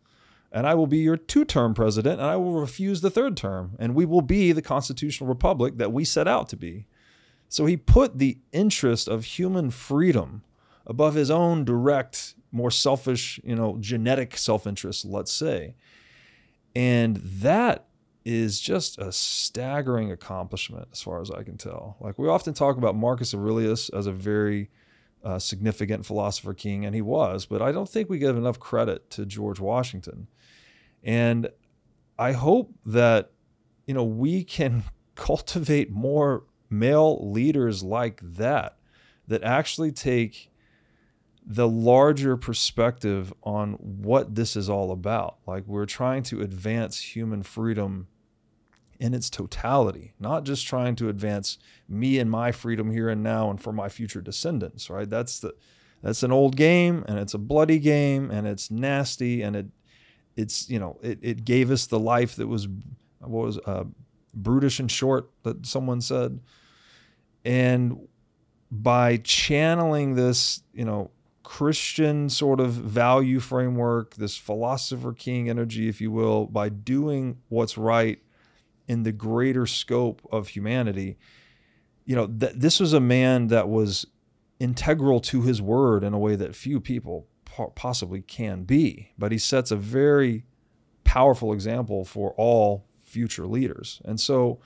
And I will be your two-term president, and I will refuse the third term. And we will be the constitutional republic that we set out to be. So he put the interest of human freedom above his own direct, more selfish, genetic self-interest, let's say. And that is just a staggering accomplishment as far as I can tell. Like, we often talk about Marcus Aurelius as a very significant philosopher king, and he was, but I don't think we give enough credit to George Washington. And I hope that, we can cultivate more male leaders like that actually take the larger perspective on what this is all about. Like, we're trying to advance human freedom in its totality, not just trying to advance me and my freedom here and now and for my future descendants, right? That's an old game, and it's a bloody game, and it's nasty, and it gave us the life that was brutish and short, that someone said. And by channeling this, Christian sort of value framework, this philosopher king energy, if you will, by doing what's right in the greater scope of humanity, this was a man that was integral to his word in a way that few people possibly can be. But he sets a very powerful example for all future leaders. And so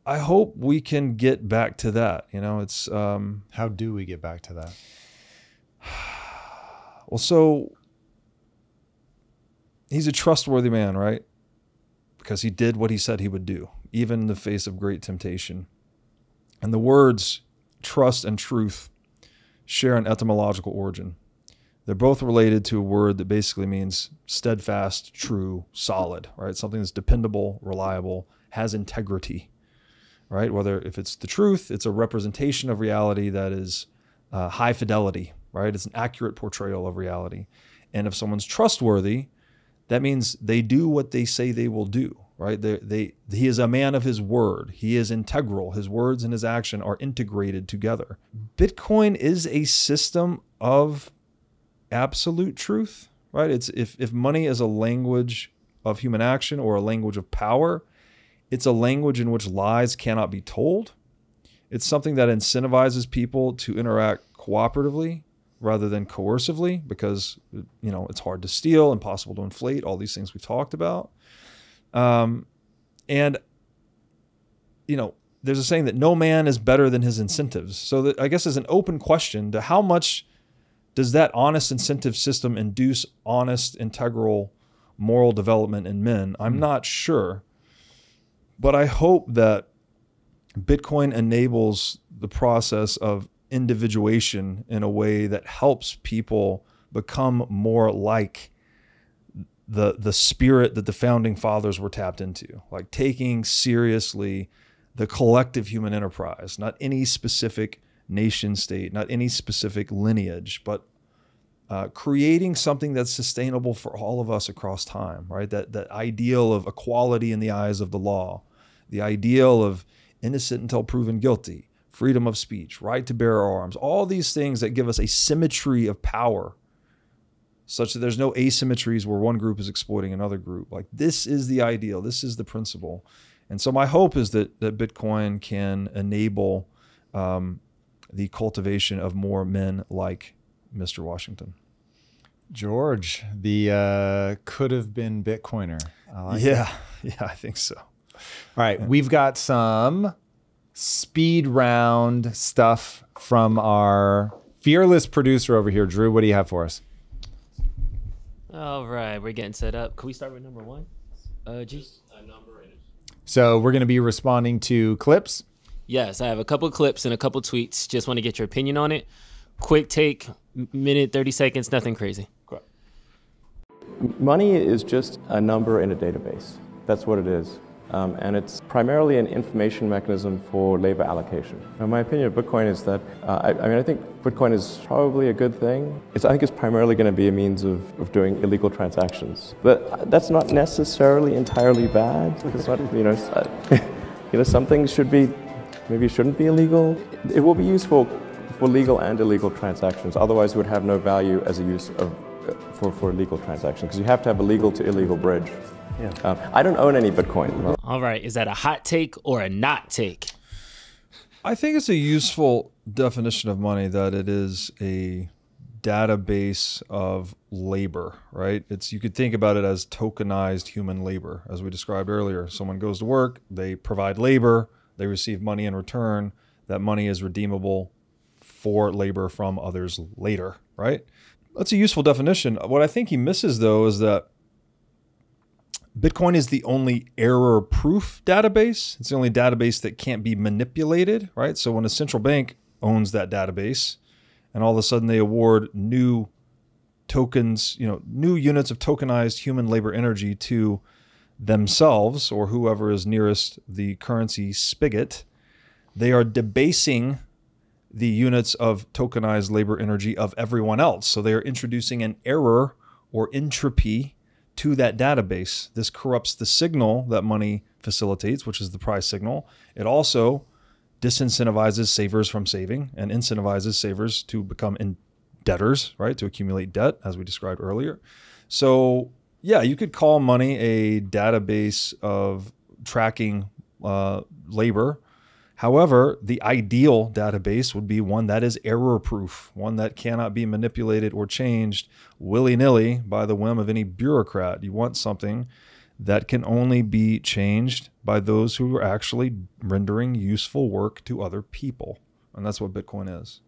I hope we can get back to that. It's how do we get back to that? Well, so he's a trustworthy man, right? Because he did what he said he would do, even in the face of great temptation. And the words trust and truth share an etymological origin. They're both related to a word that basically means steadfast, true, solid, right? Something that's dependable, reliable, has integrity, right? Whether if it's the truth, it's a representation of reality that is high fidelity, right? It's an accurate portrayal of reality. And if someone's trustworthy, that means they do what they say they will do, right? He is a man of his word. He is integral. His words and his action are integrated together. Bitcoin is a system of absolute truth, right? It's if money is a language of human action or a language of power, it's a language in which lies cannot be told. It's something that incentivizes people to interact cooperatively rather than coercively because, it's hard to steal, impossible to inflate, all these things we've talked about. And there's a saying that no man is better than his incentives. So that, I guess, is an open question to how much does that honest incentive system induce honest, integral, moral development in men? I'm not sure. But I hope that Bitcoin enables the process of individuation in a way that helps people become more like the spirit that the founding fathers were tapped into, like taking seriously the collective human enterprise, not any specific nation state, not any specific lineage, but creating something that's sustainable for all of us across time, right? That ideal of equality in the eyes of the law, the ideal of innocent until proven guilty, freedom of speech, right to bear arms, all these things that give us a symmetry of power such that there's no asymmetries where one group is exploiting another group. Like, this is the ideal. This is the principle. And so my hope is that Bitcoin can enable the cultivation of more men like Mr. Washington. George, the could have been Bitcoiner. I like it. Yeah, I think so. All right, we've got some speed round stuff from our fearless producer over here. Drew, what do you have for us? All right, we're getting set up. Can we start with number one? G? So we're going to be responding to clips. Yes, I have a couple of clips and a couple of tweets. Just want to get your opinion on it. Quick take, minute, 30 seconds, nothing crazy. Correct. Money is just a number in a database. That's what it is. And it's primarily an information mechanism for labor allocation. Now, my opinion of Bitcoin is that, I think Bitcoin is probably a good thing. I think it's primarily going to be a means of doing illegal transactions. But that's not necessarily entirely bad. It's not, some things maybe shouldn't be illegal. It will be useful for legal and illegal transactions. Otherwise, it would have no value as a use for legal transactions, because you have to have a legal to illegal bridge. Yeah. I don't own any Bitcoin. All right, is that a hot take or a not take? I think it's a useful definition of money that it is a database of labor, right? You could think about it as tokenized human labor, as we described earlier. Someone goes to work, they provide labor, they receive money in return. That money is redeemable for labor from others later, right? That's a useful definition. What I think he misses, though, is that Bitcoin is the only error-proof database. It's the only database that can't be manipulated, right? So when a central bank owns that database and all of a sudden they award new tokens, new units of tokenized human labor energy to themselves or whoever is nearest the currency spigot, they are debasing the units of tokenized labor energy of everyone else. So they are introducing an error or entropy to that database. This corrupts the signal that money facilitates, which is the price signal. It also disincentivizes savers from saving and incentivizes savers to become debtors, right? To accumulate debt, as we described earlier. So yeah, you could call money a database of tracking labor. However, the ideal database would be one that is error-proof, one that cannot be manipulated or changed willy-nilly by the whim of any bureaucrat. You want something that can only be changed by those who are actually rendering useful work to other people. And that's what Bitcoin is.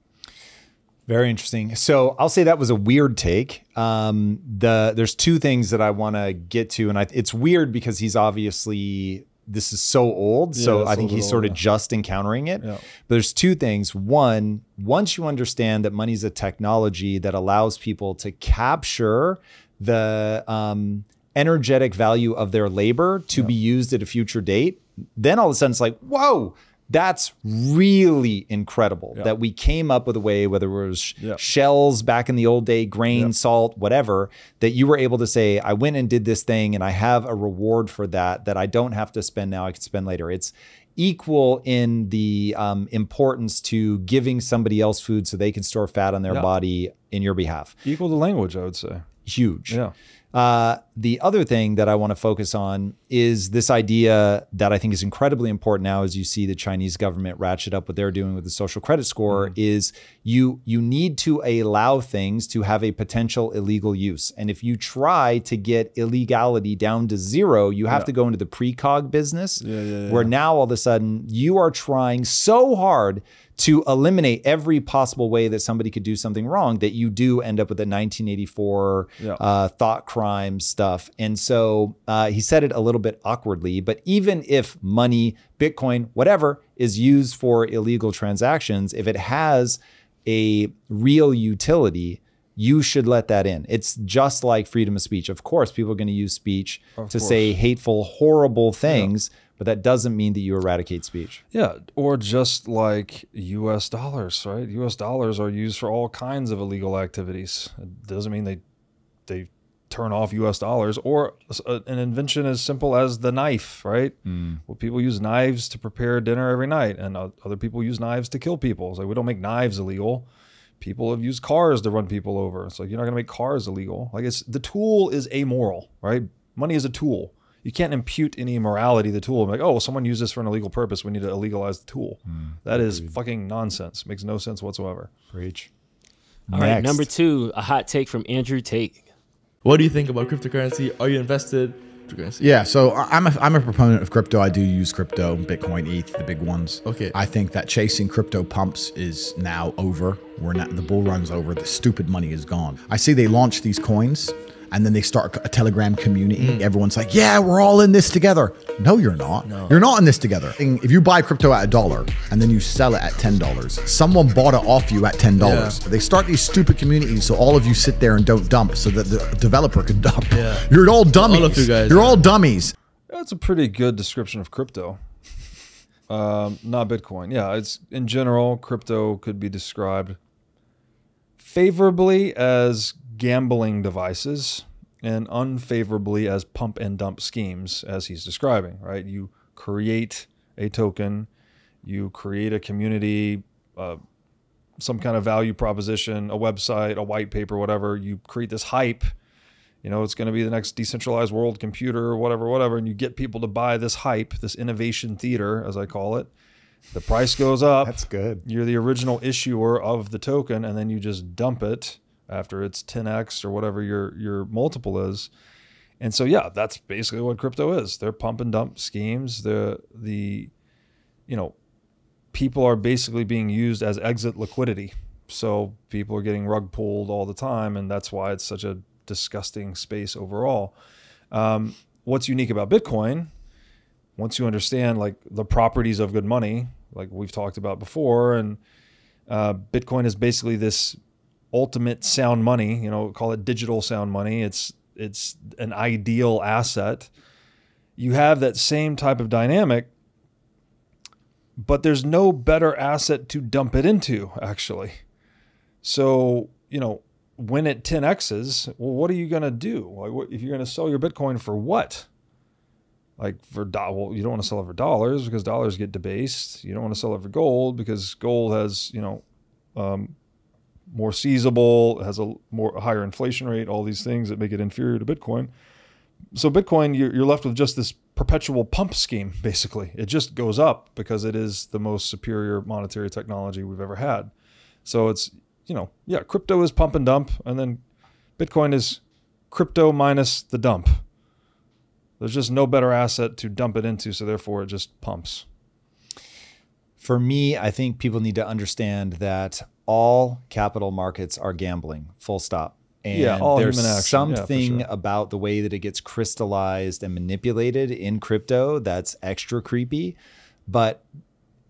Very interesting. So I'll say that was a weird take. There's two things that I want to get to, and it's weird because he's obviously this is so old. So I think he's sort of just encountering it. Yeah. But there's two things. One, once you understand that money is a technology that allows people to capture the energetic value of their labor to be used at a future date, then all of a sudden it's like, whoa, that's really incredible that we came up with a way, whether it was shells back in the old day, grain, salt, whatever, that you were able to say, I went and did this thing and I have a reward for that I don't have to spend now, I can spend later. It's equal in the importance to giving somebody else food so they can store fat on their body in your behalf. Equal to language, I would say. Huge. Yeah. The other thing that I want to focus on is this idea that I think is incredibly important now as you see the Chinese government ratchet up what they're doing with the social credit score is you need to allow things to have a potential illegal use. And if you try to get illegality down to zero, you have to go into the precog business where now all of a sudden you are trying so hard to eliminate every possible way that somebody could do something wrong that you do end up with a 1984 thought crime stuff. And so he said it a little bit awkwardly, but even if money, Bitcoin, whatever, is used for illegal transactions, if it has a real utility, you should let that in. It's just like freedom of speech. Of course, people are going to use speech to say hateful, horrible things, but that doesn't mean that you eradicate speech. Yeah, or just like US dollars, right? US dollars are used for all kinds of illegal activities. It doesn't mean they turn off US dollars, or an invention as simple as the knife, right? Well, people use knives to prepare dinner every night, and other people use knives to kill people. It's like, we don't make knives illegal. People have used cars to run people over. It's like, you're not going to make cars illegal. Like, the tool is amoral, right? Money is a tool. You can't impute any morality to the tool. Like, oh, someone used this for an illegal purpose, we need to illegalize the tool. That is fucking nonsense. Makes no sense whatsoever. Preach. All right, number 2, a hot take from Andrew Tate. What do you think about cryptocurrency? Are you invested? Yeah, so I'm a proponent of crypto. I do use crypto, Bitcoin, ETH, the big ones. Okay. I think that chasing crypto pumps is now over. The bull run's over. The stupid money is gone. I see they launch these coins and then they start a Telegram community. Everyone's like, yeah, we're all in this together. No, you're not. No. You're not in this together. If you buy crypto at $1 and then you sell it at $10, someone bought it off you at $10. Yeah. They start these stupid communities so all of you sit there and don't dump so that the developer can dump. Yeah. You're all dummies. All of you guys. You're all dummies. That's a pretty good description of crypto. Not Bitcoin. Yeah, it's in general, crypto could be described favorably as gambling devices and unfavorably as pump and dump schemes, as he's describing, right? You create a token, you create a community, some kind of value proposition, a website, a white paper, whatever. You create this hype, it's going to be the next decentralized world computer, whatever, and you get people to buy this hype, this innovation theater, as I call it. The price goes up. That's good. You're the original issuer of the token, and then you just dump it after it's 10x or whatever your multiple is. And so, yeah, that's basically what crypto is. They're pump and dump schemes. People are basically being used as exit liquidity. So people are getting rug pulled all the time, and that's why it's such a disgusting space overall. What's unique about Bitcoin, once you understand like the properties of good money, like we've talked about before, and Bitcoin is basically this ultimate sound money, call it digital sound money. It's an ideal asset. You have that same type of dynamic, but there's no better asset to dump it into, actually. So, when it 10x's, well, what are you going to do? Like, if you're going to sell your Bitcoin for what? Like well, you don't want to sell it for dollars because dollars get debased. You don't want to sell it for gold because gold has, more seizable, has a higher inflation rate, all these things that make it inferior to Bitcoin. So Bitcoin, you're left with just this perpetual pump scheme, basically. It just goes up because it is the most superior monetary technology we've ever had. So it's, crypto is pump and dump, and then Bitcoin is crypto minus the dump. There's just no better asset to dump it into, so therefore it just pumps. For me, I think people need to understand that all capital markets are gambling, full stop. And all there's human action. Yeah, for something sure. about the way that it gets crystallized and manipulated in crypto that's extra creepy. But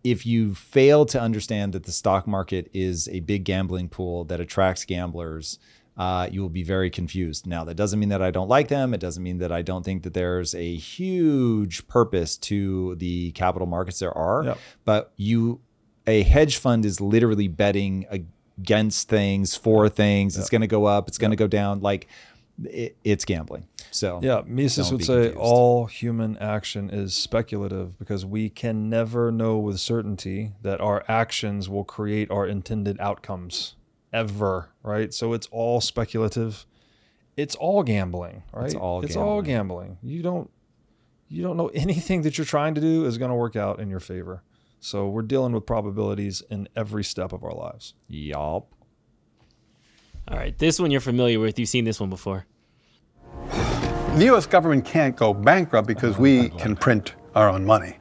if you fail to understand that the stock market is a big gambling pool that attracts gamblers, you will be very confused. Now, that doesn't mean that I don't like them. It doesn't mean that I don't think that there's a huge purpose to the capital markets. There are, Yep. but a hedge fund is literally betting against things, for things. It's going to go up. It's going to go down. Like it's gambling. So yeah, Mises don't would be say confused. all human action is speculative because we can never know with certainty that our actions will create our intended outcomes ever, right? So it's all speculative. It's all gambling, right? It's all all gambling. You don't know anything that you're trying to do is going to work out in your favor. So we're dealing with probabilities in every step of our lives. Yup. All right, this one you're familiar with. You've seen this one before. The U.S. government can't go bankrupt because we can print our own money.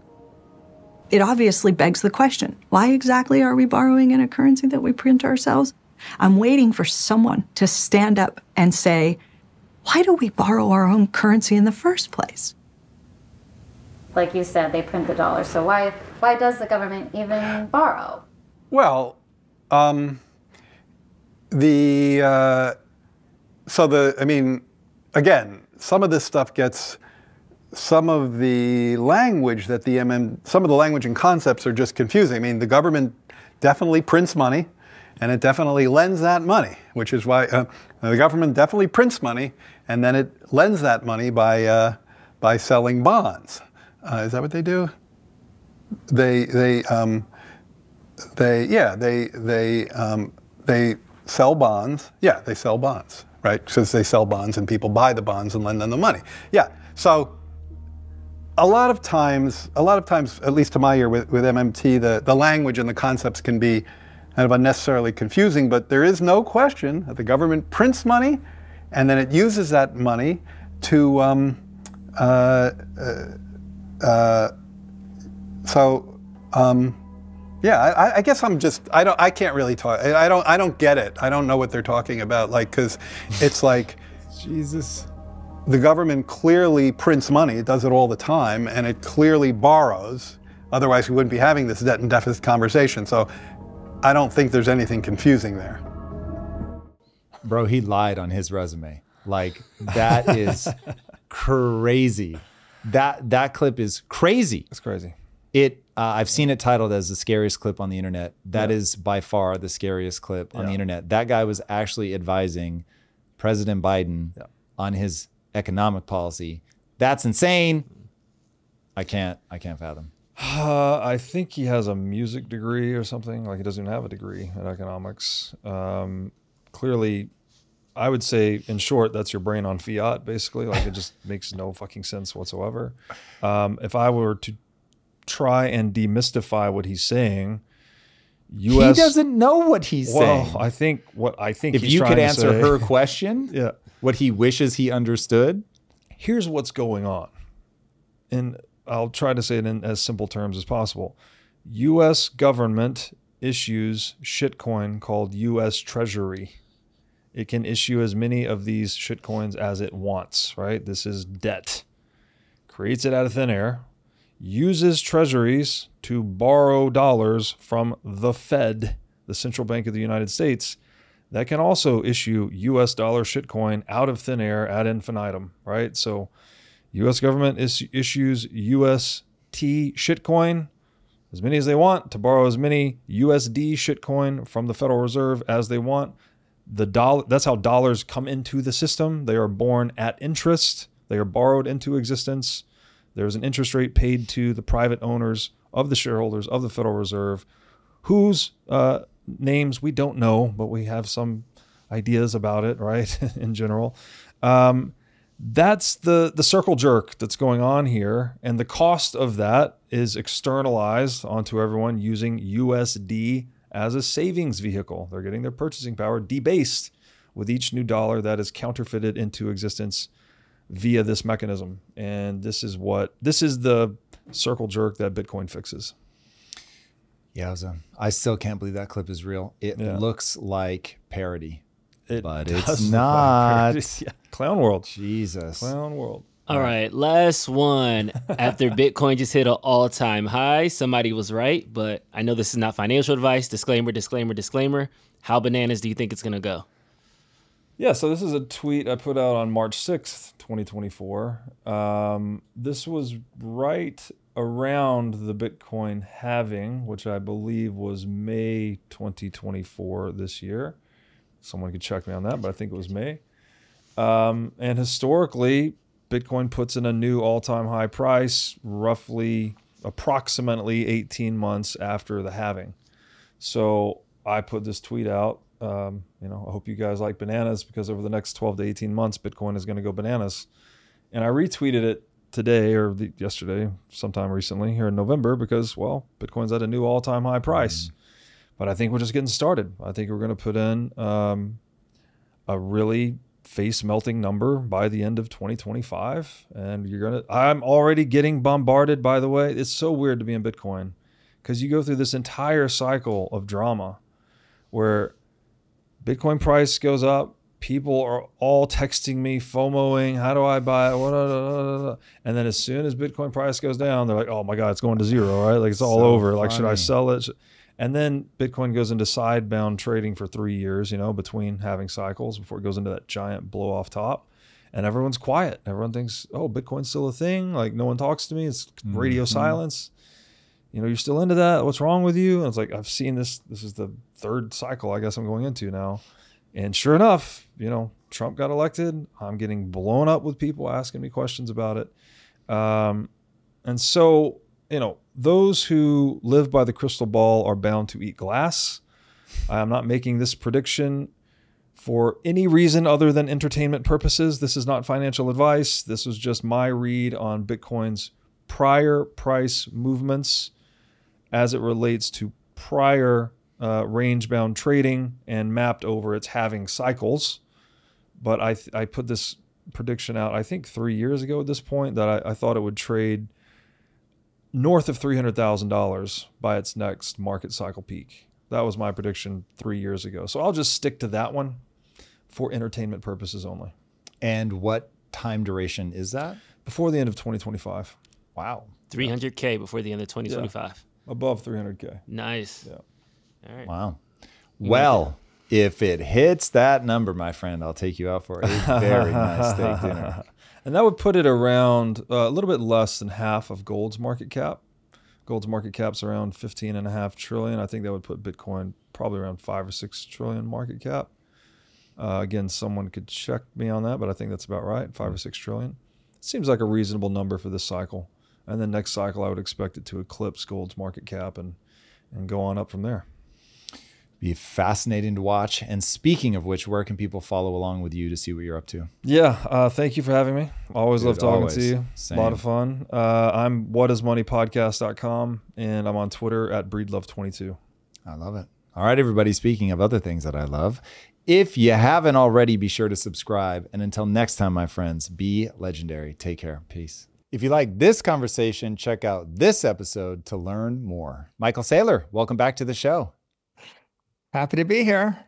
It obviously begs the question, why exactly are we borrowing in a currency that we print ourselves? I'm waiting for someone to stand up and say, why do we borrow our own currency in the first place? Like you said, they print the dollar. So why does the government even borrow? Well, again, some of this stuff gets, some of the language that some of the language and concepts are just confusing. I mean, the government definitely prints money, and it definitely lends that money, which is why the government definitely prints money, and then it lends that money by selling bonds. Is that what they do? They sell bonds. Yeah, they sell bonds, right? Because they sell bonds and people buy the bonds and lend them the money. Yeah. So a lot of times, at least to my ear with MMT, the language and the concepts can be kind of unnecessarily confusing, but there is no question that the government prints money and then it uses that money to yeah, I guess I can't really talk. I don't get it. I don't know what they're talking about. Like, because it's like, Jesus. The government clearly prints money. It does it all the time, and it clearly borrows. Otherwise, we wouldn't be having this debt and deficit conversation. So, I don't think there's anything confusing there. Bro, he lied on his resume. Like, that is crazy. That clip is crazy. It's crazy. I've seen it titled as the scariest clip on the internet. That is by far the scariest clip on the internet. That guy was actually advising President Biden on his economic policy. That's insane. I can't fathom. I think he has a music degree or something. Like, he doesn't even have a degree in economics. Clearly, I would say, in short, that's your brain on Fiat, basically. Like, it just makes no fucking sense whatsoever. If I were to try and demystify what he's saying, He doesn't know what he's saying. Well, I think if he's you trying could to answer say, her question, what he wishes he understood. Here's what's going on. And I'll try to say it in as simple terms as possible. U.S. government issues shitcoin called U.S. Treasury. It can issue as many of these shitcoins as it wants, right? This is debt. Creates it out of thin air. Uses treasuries to borrow dollars from the Fed, the Central Bank of the United States, that can also issue US dollar shitcoin out of thin air ad infinitum, right? So US government issues UST shitcoin, as many as they want, to borrow as many USD shitcoin from the Federal Reserve as they want. That's how dollars come into the system. They are born at interest. They are borrowed into existence. There's an interest rate paid to the private owners of the shareholders of the Federal Reserve, whose names we don't know, but we have some ideas about it, right, in general. That's the circle jerk that's going on here. And the cost of that is externalized onto everyone using USD as a savings vehicle. They're getting their purchasing power debased with each new dollar that is counterfeited into existence via this mechanism. And this is the circle jerk that Bitcoin fixes. Yowza. I still can't believe that clip is real. It looks like parody. But it's does not. Yeah. Clown world. Jesus. Clown world. All right, last one. After Bitcoin just hit an all-time high, somebody was right, but I know this is not financial advice. Disclaimer, disclaimer, disclaimer. How bananas do you think it's going to go? Yeah, so this is a tweet I put out on March 6th, 2024. This was right around the Bitcoin halving, which I believe was May 2024 this year. Someone could check me on that, but I think it was May. And historically, Bitcoin puts in a new all-time high price approximately 18 months after the halving. So I put this tweet out. I hope you guys like bananas, because over the next 12 to 18 months, Bitcoin is going to go bananas. And I retweeted it today or yesterday, sometime recently here in November, because, well, Bitcoin's at a new all-time high price. But I think we're just getting started. I think we're going to put in a really face-melting number by the end of 2025. And I'm already getting bombarded, by the way. It's so weird to be in Bitcoin, because you go through this entire cycle of drama where Bitcoin price goes up, people are all texting me, FOMOing, how do I buy it? And then as soon as Bitcoin price goes down, they're like, oh my God, it's going to zero, right? Like it's all over. Like, should I sell it? And then Bitcoin goes into sidebound trading for 3 years, between having cycles before it goes into that giant blow off top. And everyone's quiet. Everyone thinks, oh, Bitcoin's still a thing. Like no one talks to me. It's radio silence. You're still into that. What's wrong with you? And it's like, I've seen this. This is the third cycle I guess I'm going into now. And sure enough, Trump got elected. I'm getting blown up with people asking me questions about it. And so, those who live by the crystal ball are bound to eat glass. I'm not making this prediction for any reason other than entertainment purposes. This is not financial advice. This was just my read on Bitcoin's prior price movements as it relates to prior range-bound trading and mapped over its halving cycles. But I put this prediction out, I think 3 years ago at this point, that I thought it would trade north of $300,000 by its next market cycle peak. That was my prediction 3 years ago. So I'll just stick to that one for entertainment purposes only. And what time duration is that? Before the end of 2025. Wow. 300K before the end of 2025. Yeah. Above 300K. Nice. Yeah. All right. Wow. Well, if it hits that number, my friend, I'll take you out for a very nice steak dinner. And that would put it around a little bit less than half of gold's market cap. Gold's market cap's around 15.5 trillion. I think that would put Bitcoin probably around 5 or 6 trillion market cap. Again, someone could check me on that, but I think that's about right, 5 or 6 trillion. Seems like a reasonable number for this cycle. And then next cycle, I would expect it to eclipse gold's market cap and go on up from there. Be fascinating to watch. And speaking of which, where can people follow along with you to see what you're up to? Yeah, thank you for having me. Always love talking to you. Same. A lot of fun. I'm whatismoneypodcast.com, and I'm on Twitter at Breedlove22. I love it. All right, everybody. Speaking of other things that I love, if you haven't already, be sure to subscribe. And until next time, my friends, be legendary. Take care. Peace. If you like this conversation, check out this episode to learn more. Michael Saylor, welcome back to the show. Happy to be here.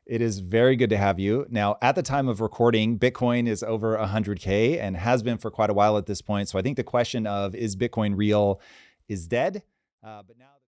It is very good to have you. Now, at the time of recording, Bitcoin is over 100K and has been for quite a while at this point. So I think the question of, is Bitcoin real, is dead. But now